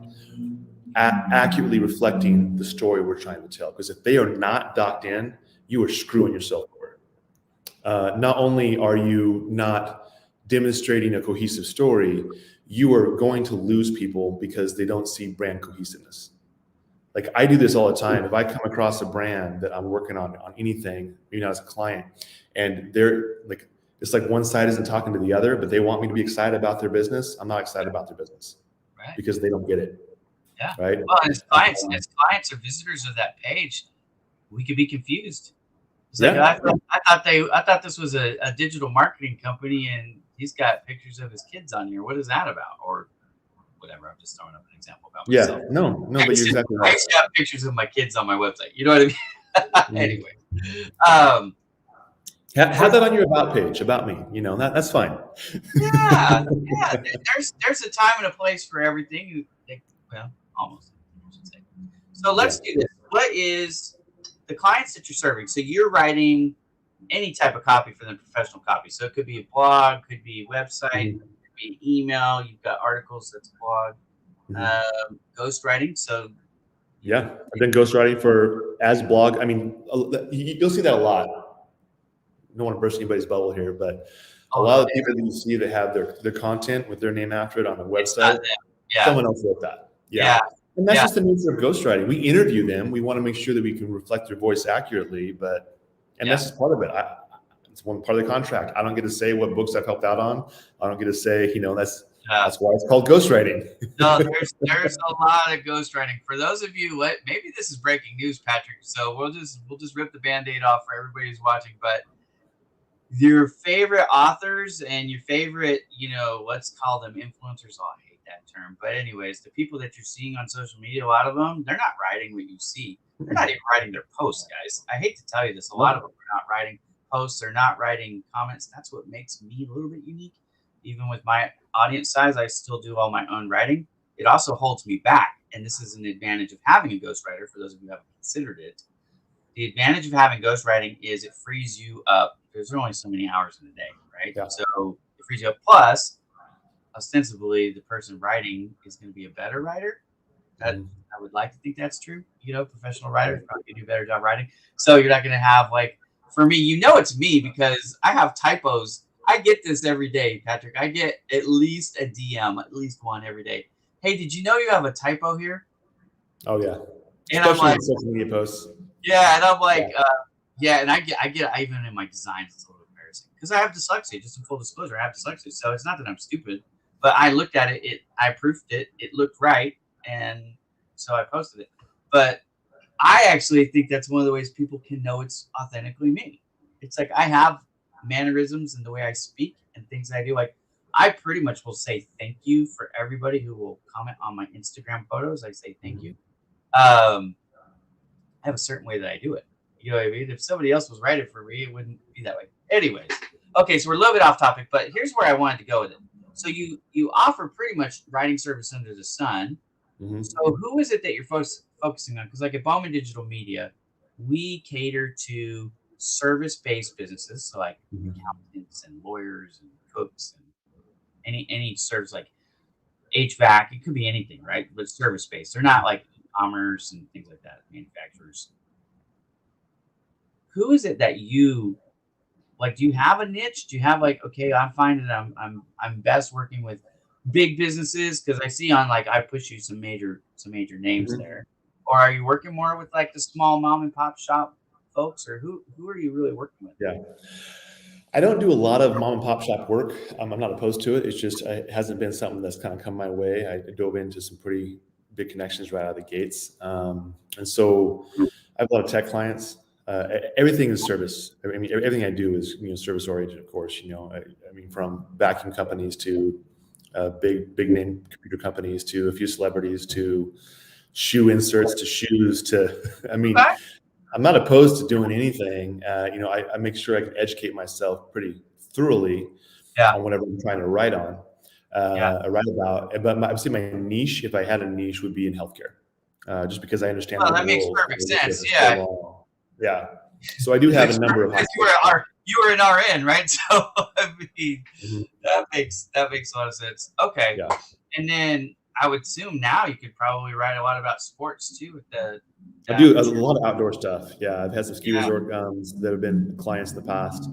accurately reflecting the story we're trying to tell? Because if they are not docked in, you are screwing yourself over. Not only are you not demonstrating a cohesive story, you are going to lose people because they don't see brand cohesiveness. Like, I do this all the time. If I come across a brand that I'm working on anything, as a client, and they're like, it's like one side isn't talking to the other, but they want me to be excited about their business. I'm not excited about their business, because they don't get it. Yeah. Right. Well, as clients or visitors of that page, we could be confused. It's like, I thought this was a digital marketing company, and he's got pictures of his kids on here. What is that about? Or whatever. I'm just throwing up an example about myself. No, but you're exactly right. I used to have pictures of my kids on my website. You know what I mean? Anyway. Have that on your about page, about me. That's fine. Yeah. There's a time and a place for everything. Well, almost, I should say. So let's do this. What is the clients that you're serving? So you're writing any type of copy for them, professional copy. So it could be a blog, could be a website, could be an email. You've got articles, that's a blog. Ghostwriting. So I've done ghostwriting as blog. I mean, you'll see that a lot. I don't want to burst anybody's bubble here, but a lot of the people that you see that have their content with their name after it on the website, someone else wrote that. And that's just the nature of ghostwriting. We interview them. We want to make sure that we can reflect their voice accurately, and that's just part of it. It's one part of the contract. I don't get to say what books I've helped out on. I don't get to say, that's why it's called ghostwriting. No, there's a lot of ghostwriting. For those of you, maybe this is breaking news, Patrick. So we'll just rip the Band-Aid off for everybody who's watching. But your favorite authors and your favorite, let's call them influencers. Oh, I hate that term. But anyways, the people that you're seeing on social media, a lot of them, they're not writing what you see. They're not even writing their posts, guys. I hate to tell you this. A lot of them are not writing posts. They're not writing comments. That's what makes me a little bit unique. Even with my audience size, I still do all my own writing. It also holds me back. And this is an advantage of having a ghostwriter, for those of you who haven't considered it. The advantage of having ghostwriting is it frees you up. There's only so many hours in a day, right? Yeah. So it frees you up. Plus, ostensibly, the person writing is going to be a better writer. I would like to think that's true. Professional writers probably do a better job writing. So you're not going to have, for me, it's me, because I have typos. I get this every day, Patrick. I get at least a DM, at least one every day. Hey, did you know you have a typo here? Oh yeah. And especially I'm like, social media posts. Yeah, and I'm like, and I get even in my designs, it's a little embarrassing because I have dyslexia. Just in full disclosure, I have dyslexia, so it's not that I'm stupid, but I looked at it, I proofed it, it looked right, and so I posted it. But I actually think that's one of the ways people can know it's authentically me. It's like I have mannerisms in the way I speak and things I do. Like I pretty much will say thank you for everybody who will comment on my Instagram photos. I say thank you. I have a certain way that I do it. You know what I mean? If somebody else was writing for me, it wouldn't be that way. Anyways, okay, so we're a little bit off topic, but here's where I wanted to go with it. So you offer pretty much writing service under the sun. Mm-hmm. So who is it that you're focusing on? Because like at Bowman Digital Media, we cater to service-based businesses, so like Mhm. accountants and lawyers and cooks and any service like HVAC, it could be anything, right? But service-based. They're not like e-commerce and things like that, manufacturers. Who is it that you like? Do you have a niche? Do you have like, okay, I'm finding I'm best working with big businesses because I see on like I push you some major names Mhm. there. Or are you working more with like the small mom and pop shop folks, or who are you really working with? Yeah. I don't do a lot of mom and pop shop work. I'm not opposed to it. It's just it hasn't been something that's kind of come my way. I dove into some pretty big connections right out of the gates, and so I have a lot of tech clients. Everything is service. I mean, everything I do is service oriented. Of course, I mean, from vacuum companies to big name computer companies to a few celebrities to shoe inserts to shoes to. I mean, Okay. I'm not opposed to doing anything. I make sure I can educate myself pretty thoroughly Yeah. on whatever I'm trying to write on, Yeah. write about. But I would say my niche, if I had a niche, would be in healthcare, just because I understand Well, the that makes world. perfect I've worked there sense. for so Yeah. long. Yeah. So I do It have a makes number perfect of sense. hospitals. You were an RN, right? So I mean, Mhm. that makes a lot of sense. Okay. Yeah. And then I would assume now you could probably write a lot about sports too with the I do a with your lot of outdoor stuff. Yeah. I've had some ski yeah. resort that have been clients in the past,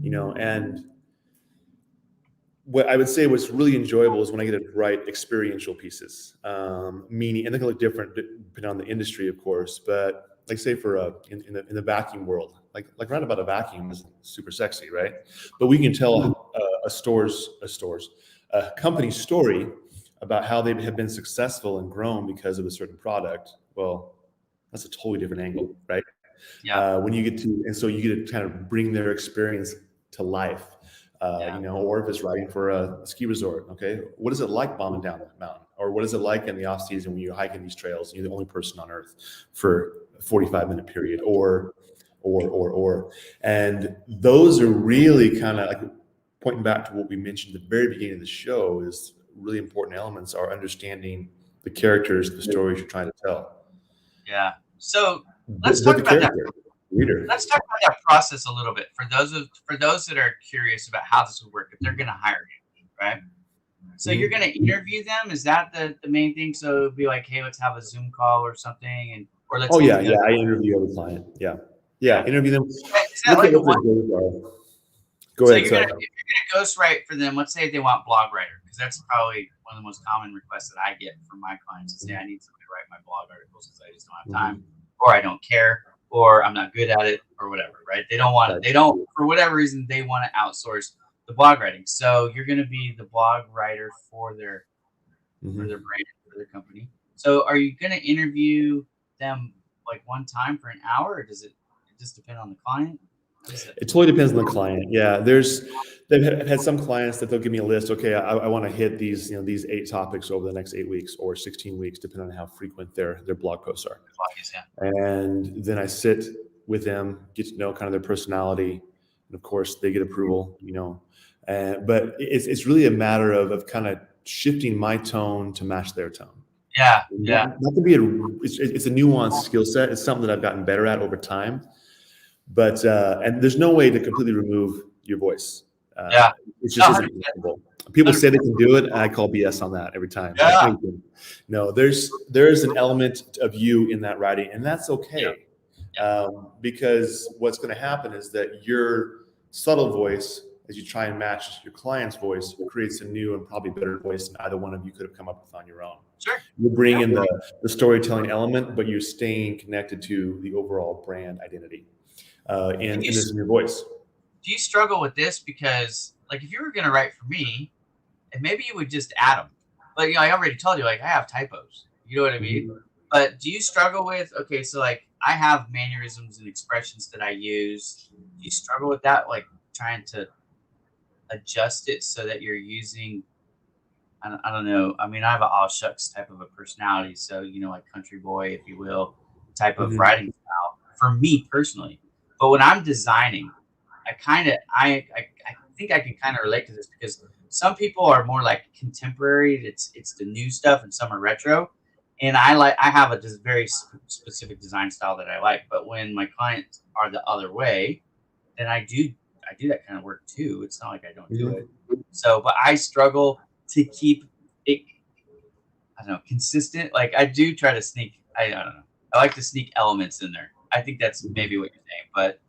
and what I would say what's really enjoyable is when I get to write experiential pieces, meaning, and they can look different depending on the industry, of course. But like, say for in the vacuum world, like write about a vacuum is super sexy, right? But we can tell a company's story about how they have been successful and grown because of a certain product. Well, that's a totally different angle, right? Yeah. When you get to, and so you get to kind of bring their experience to life, Yeah. or if it's writing for a ski resort, okay, what is it like bombing down that mountain? Or what is it like in the off season when you're hiking these trails and you're the only person on earth for a 45-minute period, and those are really kind of like pointing back to what we mentioned at the very beginning of the show is really important elements are understanding the characters, the stories you're trying to tell. Yeah. So let's But talk the about that. character, reader. Let's talk about that process a little bit for those that are curious about how this would work if they're going to hire you, right? So you're Mhm. going to interview them. Is that the main thing? So it'd be like, hey, let's have a Zoom call or something, and or let's Oh meet yeah, together. yeah. I interview every client. Yeah, yeah. Yeah. Interview them. Is that Look like at a what one? their goals are. Go So ahead. you're gonna Sorry. if you're gonna ghostwrite for them, let's say they want blog writer, because that's probably one of the most common requests that I get from my clients is, hey, I need somebody to write my blog articles because I just don't have time, Mhm. or I don't care, or I'm not good at it, or whatever, right? They don't want Right. they don't for whatever reason they want to outsource the blog writing. So you're gonna be the blog writer for their Mhm. brand, for their company. So are you gonna interview them like one time for an hour, or does it just depend on the client? What does that It look totally like? depends on the client. Yeah, I've had some clients that they'll give me a list. Okay, I want to hit these, these 8 topics over the next 8 weeks or 16 weeks, depending on how frequent their blog posts are. Blog is, yeah. And then I sit with them, get to know kind of their personality, and of course they get approval. But it's really a matter of kind of shifting my tone to match their tone. Yeah, yeah, Not to be it's a nuanced skill set. It's something that I've gotten better at over time. But and there's no way to completely remove your voice. Uh, yeah. it No, just isn't 100%, possible. People say they 100%. can do it, and I call BS on that every time. Like, no, Yeah, you can. No, there's an element of you in that writing, and that's yeah, okay. yeah. Because what's going to happen is that your subtle voice, as you try and match your client's voice, creates a new and probably better voice than either one of you could have come up with on your own. Sure. You bring Yeah. in the storytelling element, but you're staying connected to the overall brand identity And in this new voice. do you struggle with this? Because, like, if you were gonna write for me, and maybe you would just add them. But, I already told you, like, I have typos. You know what I mean? Mhm. But do you struggle with, okay, so, like, I have mannerisms and expressions that I use. Do you struggle with that, like, trying to adjust it so that you're using I don't know. I mean, I have a all shucks type of a personality, so like country boy, if you will, type of Mhm. writing style for me personally. But when I'm designing, I think I can kind of relate to this because some people are more like contemporary. It's the new stuff, and some are retro. And I have a just very specific design style that I like. But when my clients are the other way, then I do that kind of work too. It's not like I don't do it. Mhm. So, but I struggle to keep it, I don't know, consistent. Like I do try to sneak. I don't know. I like to sneak elements in there. I think that's maybe what you're saying. But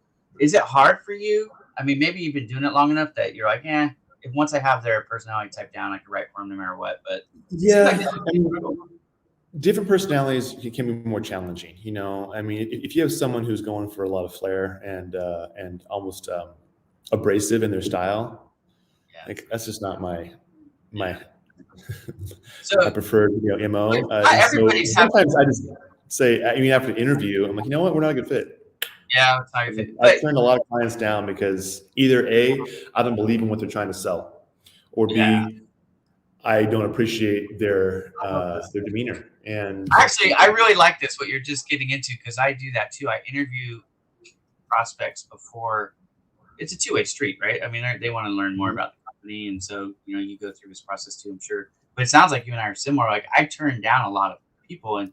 is it hard for you? I mean, maybe you've been doing it long enough that you're like, if once I have their personality typed down, I can write for them no matter what. But it seems like Yeah, that would I be a struggle. mean, different personalities can be more challenging. I mean, if you have someone who's going for a lot of flair and almost abrasive in their style, Yeah, like that's just not my yeah. So, my preferred but mo. not And so everybody's have. sometimes I just say, I mean, after the interview, I'm like, you know what, we're not a good fit. Yeah, it's not your And fit. I've But turned a lot of clients down because either A, I don't believe in what they're trying to sell, or yeah, B, I don't appreciate their demeanor. And actually, I really like this, what you're just getting into, because I do that too. I interview prospects before. It's a two-way street, right? I mean, they want to learn more about the company, and so you go through this process too, I'm sure. But it sounds like you and I are similar. Like I turn down a lot of people, and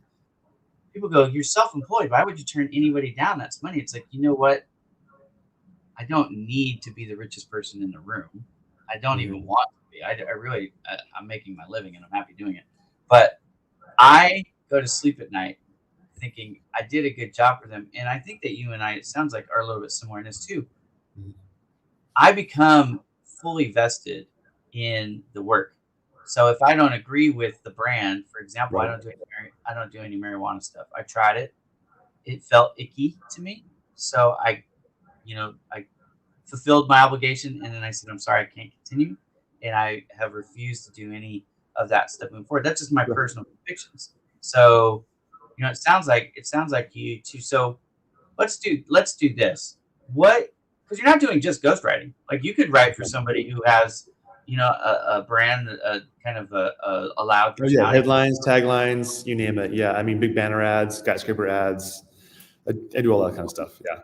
people go, "You're self-employed. Why would you turn anybody down? That's money." It's like, you know what? I don't need to be the richest person in the room. I don't even Mhm. want to be. I really, I'm making my living, and I'm happy doing it. But I go to sleep at night thinking I did a good job for them, and I think that you and I, it sounds like, are a little bit similar in this too. Mhm. I become fully vested in the work. So if I don't agree with the brand, for example, Right. I don't do any marijuana stuff. I tried it. It felt icky to me. So I fulfilled my obligation and then I said, I'm sorry, I can't continue. And I have refused to do any of that stuff moving forward. That's just my Sure. personal convictions. So, it sounds like you too. So let's do this. What because you're not doing just ghostwriting. Like you could write for somebody who has, a brand, a kind of a loud Oh yeah, personality. headlines, taglines, you name it. Yeah, I mean, big banner ads, skyscraper ads. I do all that kind of stuff. Yeah,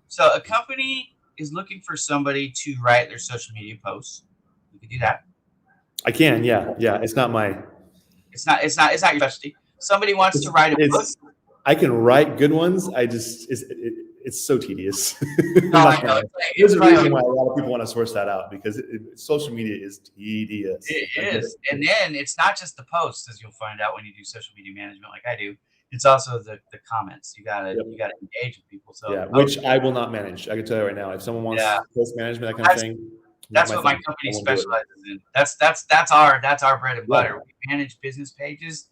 So a company is looking for somebody to write their social media posts. You could do that. I can. Yeah, yeah. It's not my. It's not your specialty. Somebody wants to write a book. It's. I can write good ones. I just it's so tedious. No, I'm I not know gonna. it's There's a probably reason like why a lot of people want to source that out because social media is tedious. it I get is. it. And then it's not just the posts, as you'll find out when you do social media management like I do. It's also the comments. You gotta Yep. you gotta engage with people. So Yeah, which I will not manage. I can tell you right now. If someone yeah, wants post management, that kind of that's thing, not that's my what my thing. company I won't do it. specializes in. That's our bread and Yeah, butter. We manage business pages.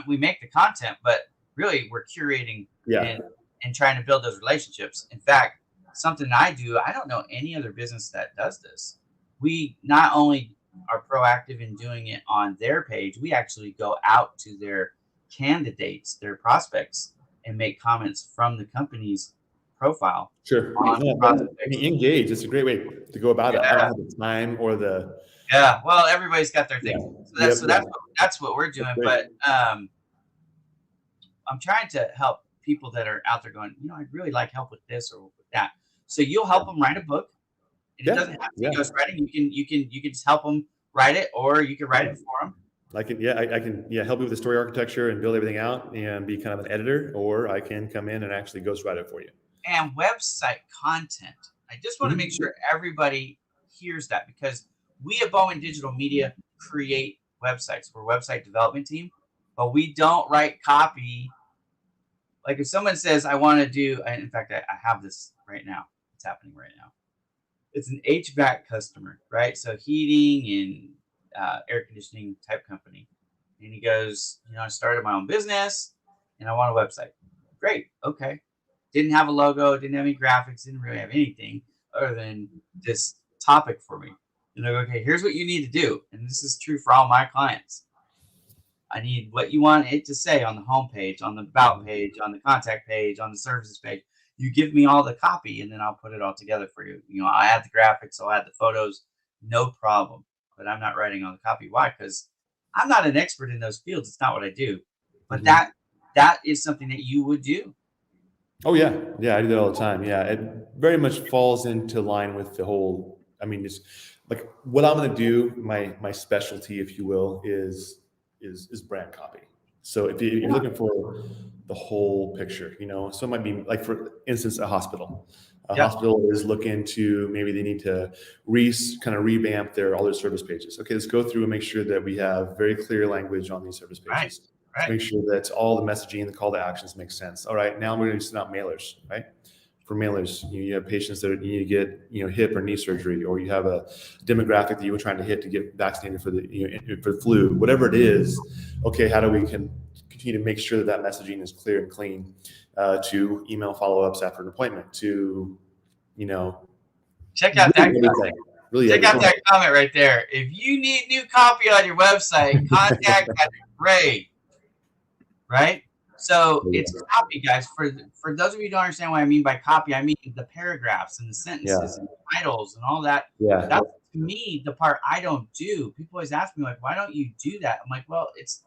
We make the content, but really we're curating yeah, and and trying to build those relationships. In fact, something I do, I don't know any other business that does this. We not only are proactive in doing it on their page, we actually go out to their candidates, their prospects, and make comments from the company's profile sure. on Yeah, prospect I mean, page. engage. It's a great way to go about it. I don't Yeah, have the time or the. yeah. Well, everybody's got their Yeah. thing. So Yep. that's so Yeah. that's what we're That's doing. great. But I'm trying to help people that are out there going, I'd really like help with this or with that. So you'll help them write a book, and it Yeah. doesn't have to be Yeah. ghostwriting. You can just help them write it, or you can write Yeah. it for them. I can. Yeah. I can. Yeah. Help you with the story architecture and build everything out and be kind of an editor, or I can come in and actually ghostwrite it for you. And website content. I just want to make Mhm. sure everybody hears that because we at Bowman Digital Media create websites. We're a website development team, but we don't write copy. Like if someone says, I want to do, in fact, I have this right now. It's happening right now. It's an HVAC customer, right? So heating and air conditioning type company. And he goes, I started my own business and I want a website. Great. Okay. Didn't have a logo, didn't have any graphics, didn't really have anything other than this topic for me. And I go, okay, here's what you need to do. And this is true for all my clients. I need what you want it to say on the home page, on the about Mhm. page, on the contact page, on the services page. You give me all the copy and then I'll put it all together for you. I add the graphics, I'll add the photos, no problem. But I'm not writing all the copy. Why? Because I'm not an expert in those fields. It's not what I do. But Mhm. that is something that you would do. Oh yeah. Yeah. I do that all the time. Yeah. It very much falls into line with the whole. I mean, it's like what I'm going to do. My specialty, if you will, is brand copy. So if you're looking for the whole picture, so it might be like, for instance, a hospital. A Yep. hospital is looking to, maybe they need to kind of revamp all their service pages. Okay, let's go through and make sure that we have very clear language on these service pages. Right. To make sure that all the messaging and the call to actions make sense. All right, now we're going to send out mailers, right? For mailers, you have patients that you need to get, hip or knee surgery, or you have a demographic that you were trying to hit to get vaccinated for the flu, whatever it is. Okay, how do we continue to make sure that messaging is clear and clean, to email follow-ups after an appointment, to check out that really check out that comment right there. If you need new copy on your website, contact Patrick Gray. Right? So it's copy, guys. For those of you who don't understand what I mean by copy, I mean the paragraphs and the sentences and the titles and all that. Yeah. That's, to me, the part I don't do. People always ask me, like, why don't you do that? I'm like, well, it's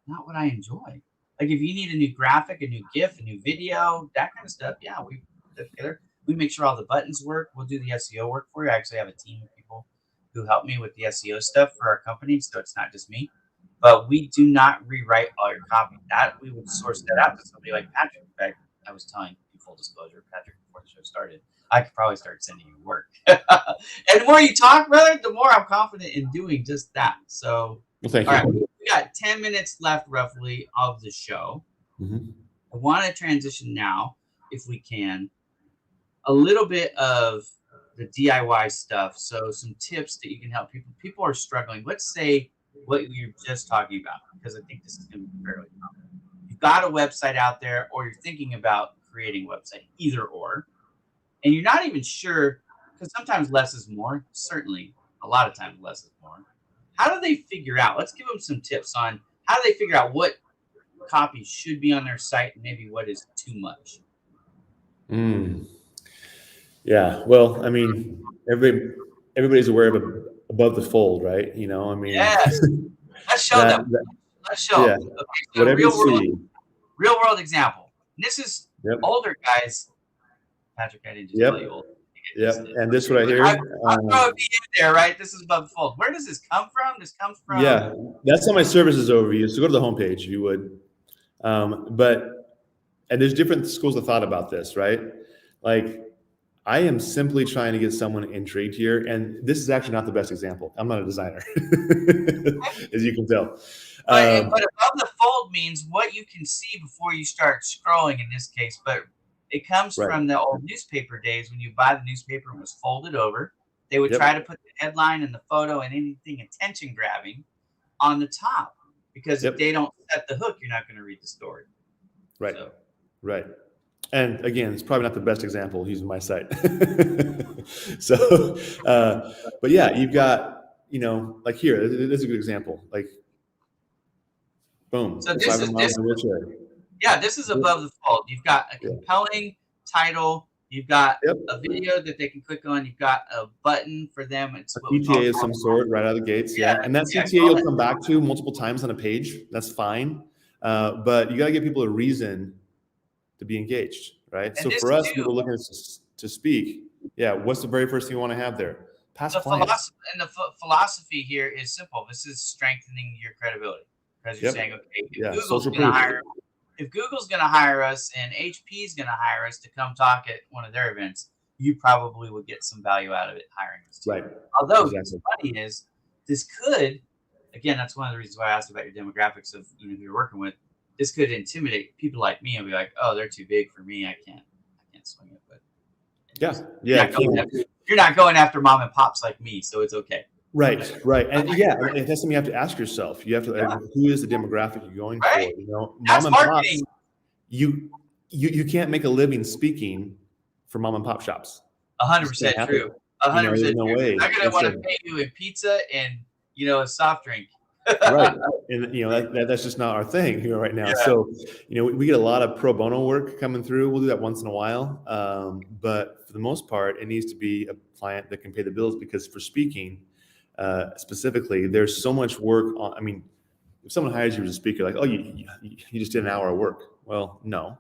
not what I enjoy. Like, if you need a new graphic, a new GIF, a new video, that kind of stuff, yeah, we put it together. We make sure all the buttons work. We'll do the SEO work for you. I actually have a team of people who help me with the SEO stuff for our company, so it's not just me. But we do not rewrite all your copy. That we would source that out to somebody like Patrick. In fact, I was telling you, full disclosure, Patrick, before the show started, I could probably start sending you work. And the more you talk, brother, the more I'm confident in doing just that. So, thank you. All right, we got 10 minutes left, roughly, of the show. Mm-hmm. I want to transition now, if we can, a little bit of the DIY stuff. So, some tips that you can help people. People are struggling. Let's say what you're just talking about, because I think this is going to be fairly common. You've got a website out there, or you're thinking about creating a website, either or, and you're not even sure, because sometimes less is more. Certainly, a lot of times less is more. How do they figure out? Let's give them some tips on how do they figure out what copy should be on their site and maybe what is too much. Yeah. Well, I mean, everybody's aware of above the fold, right? I mean, yes. Let's show them. Let's show them. Okay, so whatever real world example. This is older guys. Patrick, I didn't just tell you old. And this right here. I'm throwing me in there, right? This is above the fold. Where does this come from? This comes from. Yeah, that's on my services overview. So go to the homepage if you would. And there's different schools of thought about this, right? Like, I am simply trying to get someone intrigued here. And this is actually not the best example. I'm not a designer, as you can tell. But above the fold means what you can see before you start scrolling in this case. But it comes from the old newspaper days when you buy the newspaper and it was folded over. They would try to put the headline and the photo and anything attention grabbing on the top. Because if they don't set the hook, you're not going to read the story. Right. So. Right. And again, it's probably not the best example using my site. So, but yeah, you've got, like here, this is a good example. Like, boom. So this is above the fold. You've got a compelling title. You've got a video that they can click on. You've got a button for them. It's a CTA of some sort right out of the gates. Yeah. And that CTA you'll come back to multiple times on a page. That's fine. But you got to give people a reason to be engaged, right? So for us, people looking to speak, what's the very first thing you want to have there? Past clients. And the philosophy here is simple. This is strengthening your credibility, because you're saying, okay, if Google's going to hire us and HP is going to hire us to come talk at one of their events, you probably would get some value out of it hiring us too. Right. Although what's funny is this could, again, that's one of the reasons why I asked about your demographics of who you're working with. This could intimidate people like me and be like, oh, they're too big for me. I can't swing it. But you're not going after mom and pops like me, so it's okay. Right. And and that's something you have to ask yourself. You have to, who is the demographic you're going for? That's mom and marketing. Pops, you can't make a living speaking for mom and pop shops. 100% true. 100% no true. way. I'm going to want to pay you in pizza and, a soft drink. Right. And that's just not our thing here right now. So, we get a lot of pro bono work coming through. We'll do that once in a while. But for the most part, it needs to be a client that can pay the bills, because for speaking, specifically, there's so much work on. I mean, if someone hires you as a speaker, like, oh, you just did an hour of work. Well, no,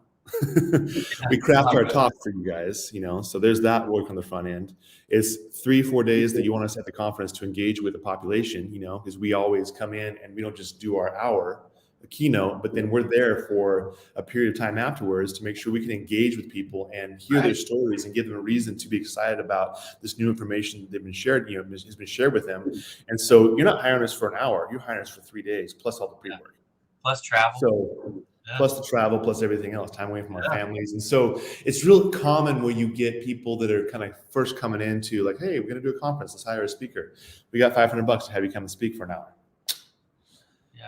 we craft our talk for you guys, so there's that work on the front end. It's 3-4 days that you want us at the conference to engage with the population, because we always come in and we don't just do our hour. a keynote, but then we're there for a period of time afterwards to make sure we can engage with people and hear their stories and give them a reason to be excited about this new information that they've been shared, has been shared with them. And so you're not hiring us for an hour, you're hiring us for 3 days plus all the pre-work. Plus travel. So plus the travel, plus everything else, time away from our families. And so it's real common where you get people that are kind of first coming into like, hey, we're going to do a conference. Let's hire a speaker. We got $500 to have you come and speak for an hour.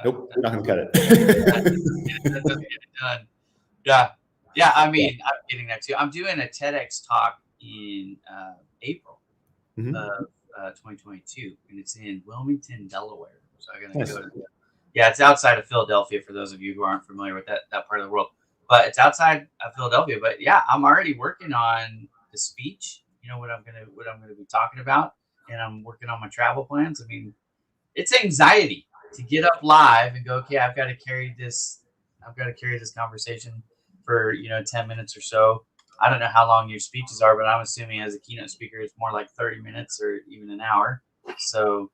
Nope, we're not going to cut it. That doesn't get it done. Yeah. I mean, I'm getting that too. I'm doing a TEDx talk in April of 2022, and it's in Wilmington, Delaware. So I'm going to go to it's outside of Philadelphia for those of you who aren't familiar with that part of the world. But it's outside of Philadelphia. But yeah, I'm already working on the speech, what I'm gonna be talking about, and I'm working on my travel plans. I mean, it's anxiety to get up live and go, okay, I've got to carry this conversation for 10 minutes or so. I don't know how long your speeches are, but I'm assuming as a keynote speaker, it's more like 30 minutes or even an hour. So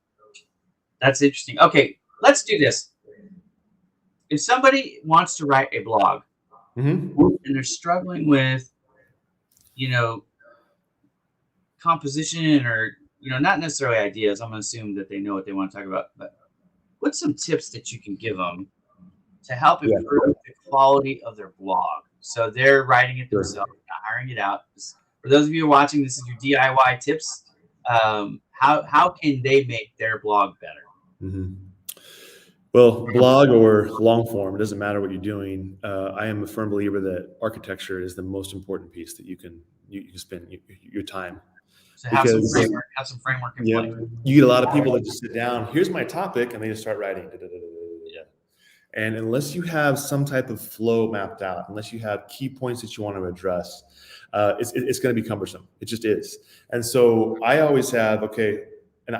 that's interesting. Okay, let's do this. If somebody wants to write a blog and they're struggling with, composition or, not necessarily ideas, I'm going to assume that they know what they want to talk about, but what's some tips that you can give them to help improve the quality of their blog? So they're writing it themselves, not hiring it out. For those of you who are watching, this is your DIY tips. How can they make their blog better? Well, blog or long form, it doesn't matter what you're doing. I am a firm believer that architecture is the most important piece that you can spend your time. So have some framework in place. You get a lot of people that just sit down, here's my topic, and they just start writing. And unless you have some type of flow mapped out, unless you have key points that you want to address, it's going to be cumbersome. It just is. And so I always have, and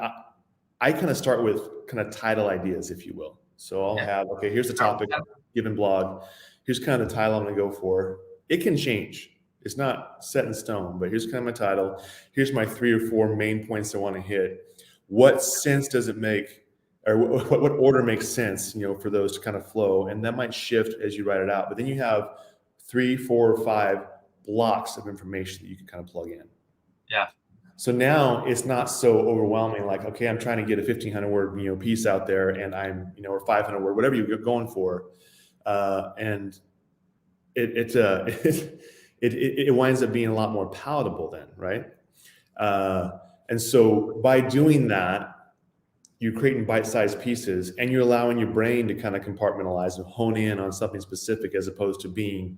I kind of start with kind of title ideas, if you will. So I'll have, here's the topic, given blog. Here's kind of the title I'm going to go for. It can change. It's not set in stone, but here's kind of my title. Here's my 3 or 4 main points I want to hit. What sense does it make, or what order makes sense, for those to kind of flow? And that might shift as you write it out. But then you have 3, 4, or 5 blocks of information that you can kind of plug in. Yeah. So now it's not so overwhelming. Like, okay, I'm trying to get a 1,500 word, piece out there, and I'm, or 500 word, whatever you're going for, and it winds up being a lot more palatable then, right? And so by doing that, you're creating bite-sized pieces, and you're allowing your brain to kind of compartmentalize and hone in on something specific, as opposed to being,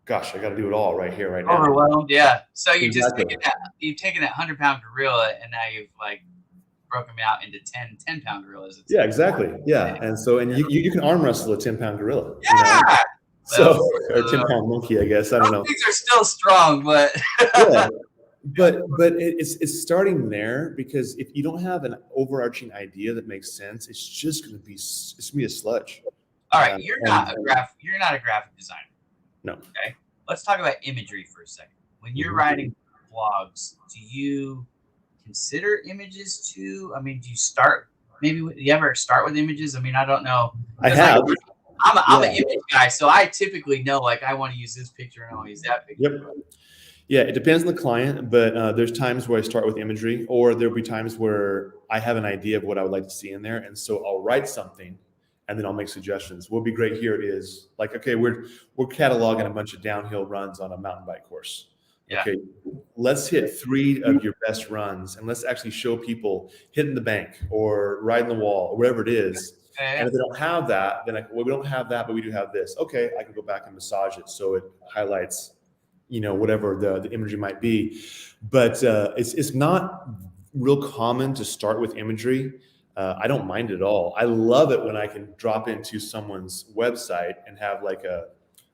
gosh, I got to do it all right here, right now. Overwhelmed, yeah. So you've taken that 100-pound gorilla, and now you've broken them out into 10-pound gorillas. Yeah, exactly. Yeah, and so you can arm wrestle a 10-pound gorilla. Yeah. So or 10-pound monkey, I guess. I don't know. Things are still strong, but but it's starting there, because if you don't have an overarching idea that makes sense, it's just going to be a sludge. All right, you're not a graphic designer. No. Okay. Let's talk about imagery for a second. When you're writing blogs, do you consider images too? I mean, do you ever start with images? I mean, I don't know. I have. I'm an image guy, so I typically know, I want to use this picture and I want to use that picture. Yep. Yeah, it depends on the client, but there's times where I start with imagery, or there'll be times where I have an idea of what I would like to see in there, and so I'll write something, and then I'll make suggestions. What'll be great here is we're cataloging a bunch of downhill runs on a mountain bike course. Yeah. Okay, let's hit 3 of your best runs, and let's actually show people hitting the bank or riding the wall or whatever it is. Okay. And if they don't have that, then we don't have that, but we do have this. Okay, I can go back and massage it so it highlights, whatever the imagery might be. But it's not real common to start with imagery. I don't mind it at all. I love it when I can drop into someone's website and have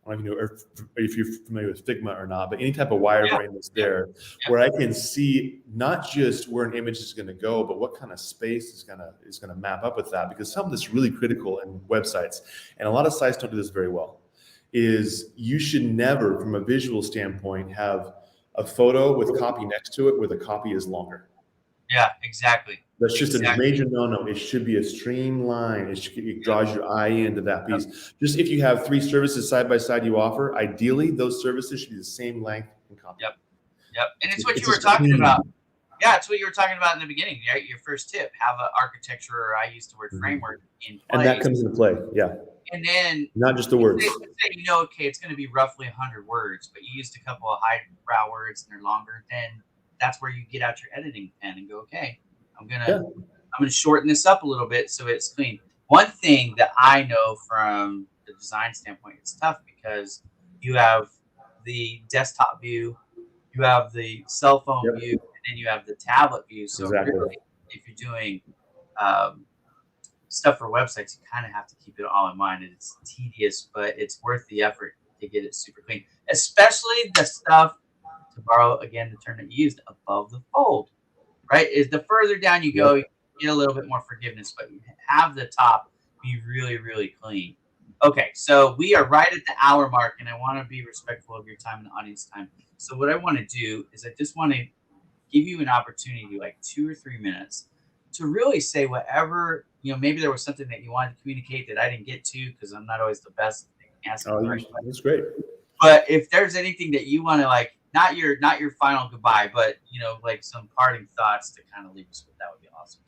I don't know if you're familiar with Figma or not, but any type of wireframe that's there, where I can see not just where an image is going to go, but what kind of space is going to map up with that. Because something that's really critical in websites, and a lot of sites don't do this very well, is you should never, from a visual standpoint, have a photo with copy next to it where the copy is longer. Yeah, exactly. That's just a Exactly. major no-no. It should be a streamline. It Yep. draws your eye into that piece. Just if you have 3 services side by side you offer, ideally those services should be the same length and copy. Yep. Yep. And it's what you It's were just talking about. clean. Yeah, it's what you were talking about in the beginning, right? Your first tip, have an architecture, or I use the word Mhm. framework, in And that place. comes into play. Yeah. And then Not just the words. let's say you know, okay, it's going to be roughly 100 words, but you used a couple of highbrow words and they're longer. Then that's where you get out your editing pen and go, okay, I'm gonna Yeah. I'm gonna shorten this up a little bit so it's clean. One thing that I know from the design standpoint, it's tough because you have the desktop view, you have the cell phone Yep. view, and then you have the tablet view. So Exactly. really, if you're doing um, stuff for websites, you kind of have to keep it all in mind. And it's tedious, but it's worth the effort to get it super clean, especially the stuff, to borrow again the term that you used, above the fold, right? Is the further down you go, Yep. you get a little bit more forgiveness, but you have the top be really, really clean. Okay, so we are right at the hour mark, and I want to be respectful of your time and the audience time. So what I want to do is I just want to give you an opportunity, like 2 or 3 minutes, to really say whatever, maybe there was something that you wanted to communicate that I didn't get to, because I'm not always the best at asking the right question. That's great. But if there's anything that you want to, like, not your final goodbye, but like some parting thoughts to kind of leave us with, that would be awesome.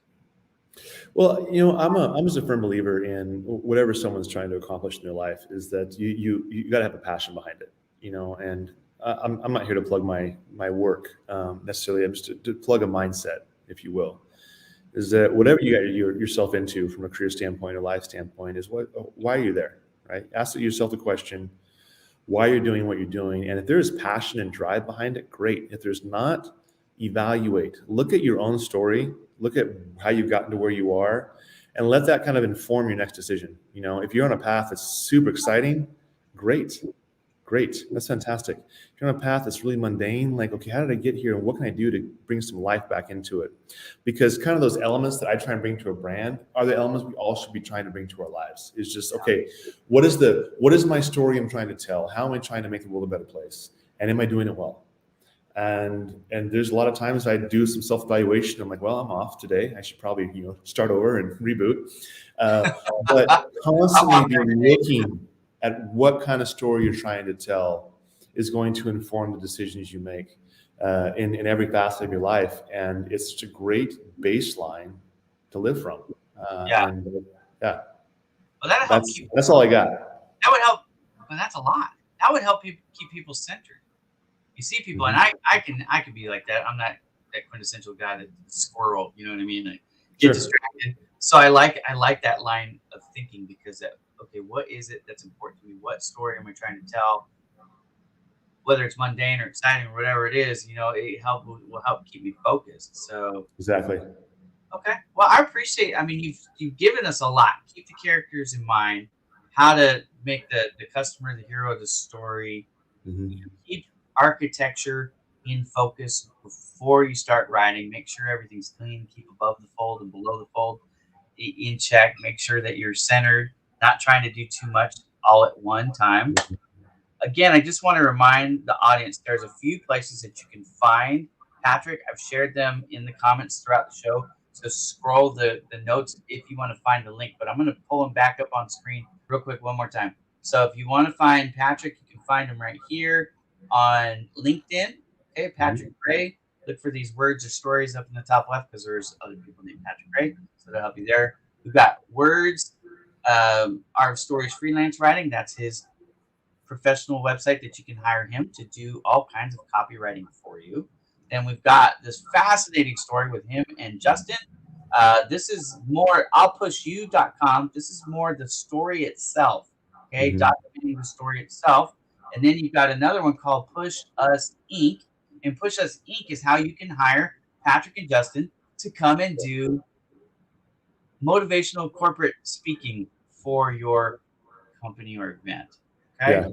Well, I'm just a firm believer in whatever someone's trying to accomplish in their life is that you got to have a passion behind it, and I'm not here to plug my work necessarily. I'm just to plug a mindset, if you will, is that whatever you got yourself into from a career standpoint or life standpoint is why are you there, right? Ask yourself the question, why you're doing what you're doing. And if there's passion and drive behind it, great. If there's not, evaluate. Look at your own story. Look at how you've gotten to where you are, and let that kind of inform your next decision. If you're on a path that's super exciting, great. Great. That's fantastic. If you're on a path that's really mundane, like, okay, how did I get here? And what can I do to bring some life back into it? Because kind of those elements that I try and bring to a brand are the elements we all should be trying to bring to our lives. It's just, okay, what is my story I'm trying to tell? How am I trying to make the world a better place? And am I doing it well? And there's a lot of times I do some self-evaluation. I'm like, well, I'm off today. I should probably, start over and reboot. But constantly be looking at what kind of story you're trying to tell is going to inform the decisions you make in every facet of your life. And it's such a great baseline to live from. Yeah. And yeah, Well, that'll help keep. that's all I got. That would help. But that's a lot. That would help keep people centered. You see people, and I can be like that. I'm not that quintessential guy, that squirrel. You know what I mean? I get distracted. So I like that line of thinking, because okay, what is it that's important to me? What story am I trying to tell? Whether it's mundane or exciting or whatever it is, it will help keep me focused. So Exactly. okay, well, I appreciate. I mean, you've given us a lot. Keep the characters in mind. How to make the customer the hero of the story. Mm-hmm. Keep architecture in focus before you start writing. Make sure everything's clean. Keep above the fold and below the fold in check. Make sure that you're centered, not trying to do too much all at one time. Again, I just want to remind the audience, there's a few places that you can find Patrick. I've shared them in the comments throughout the show. So scroll the notes if you want to find the link, but I'm going to pull them back up on screen real quick one more time. So if you want to find Patrick, you can find him right here on LinkedIn. Okay, Patrick Gray. Look for these words or stories up in the top left, because there's other people named Patrick Gray. So that'll help you there. We've got words, our stories freelance writing. That's his professional website that you can hire him to do all kinds of copywriting for you. Then we've got this fascinating story with him and Justin. This is more I'llPushYou.com. This is more the story itself, okay, documenting the story itself. And then you've got another one called Push Us Inc. And Push Us Inc. is how you can hire Patrick and Justin to come and do motivational corporate speaking for your company or event. Okay. Yeah.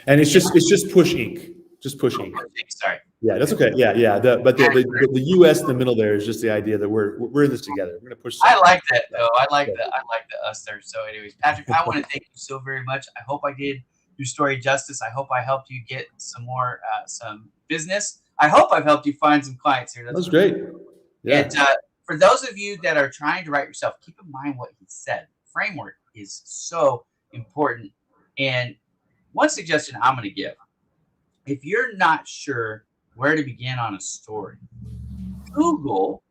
And it's just Push Inc. Just Push Inc. Sorry. Yeah, that's okay. Yeah. But the US in the middle there is just the idea that we're in this together. We're gonna push. I like that though. I like the us there. So, anyways, Patrick, I want to thank you so very much. I hope I did your story justice. I hope I helped you get some more some business. I hope I've helped you find some clients here. That's great. Yeah. And for those of you that are trying to write yourself, keep in mind what he said. Framework is so important. And one suggestion I'm going to give, if you're not sure where to begin on a story, Google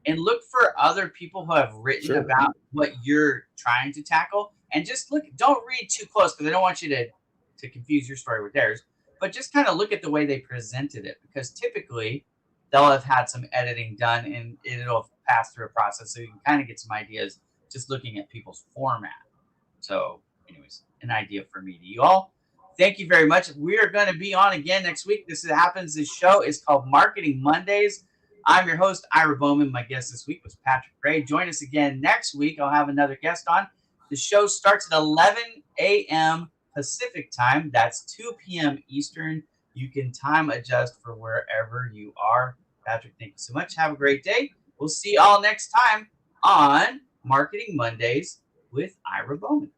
and look for other people who have written Sure. about what you're trying to tackle, and just look. Don't read too close because I don't want you to confuse your story with theirs. But just kind of look at the way they presented it, because typically they'll have had some editing done and it'll pass through a process, so you can kind of get some ideas just looking at people's format. So, anyways, an idea for me to you all. Thank you very much. We are going to be on again next week. This happens. This show is called Marketing Mondays. I'm your host, Ira Bowman. My guest this week was Patrick Gray. Join us again next week. I'll have another guest on. The show starts at 11 a.m. Pacific time. That's 2 p.m. Eastern. You can time adjust for wherever you are. Patrick, thank you so much. Have a great day. We'll see you all next time on Marketing Mondays with Ira Bowman.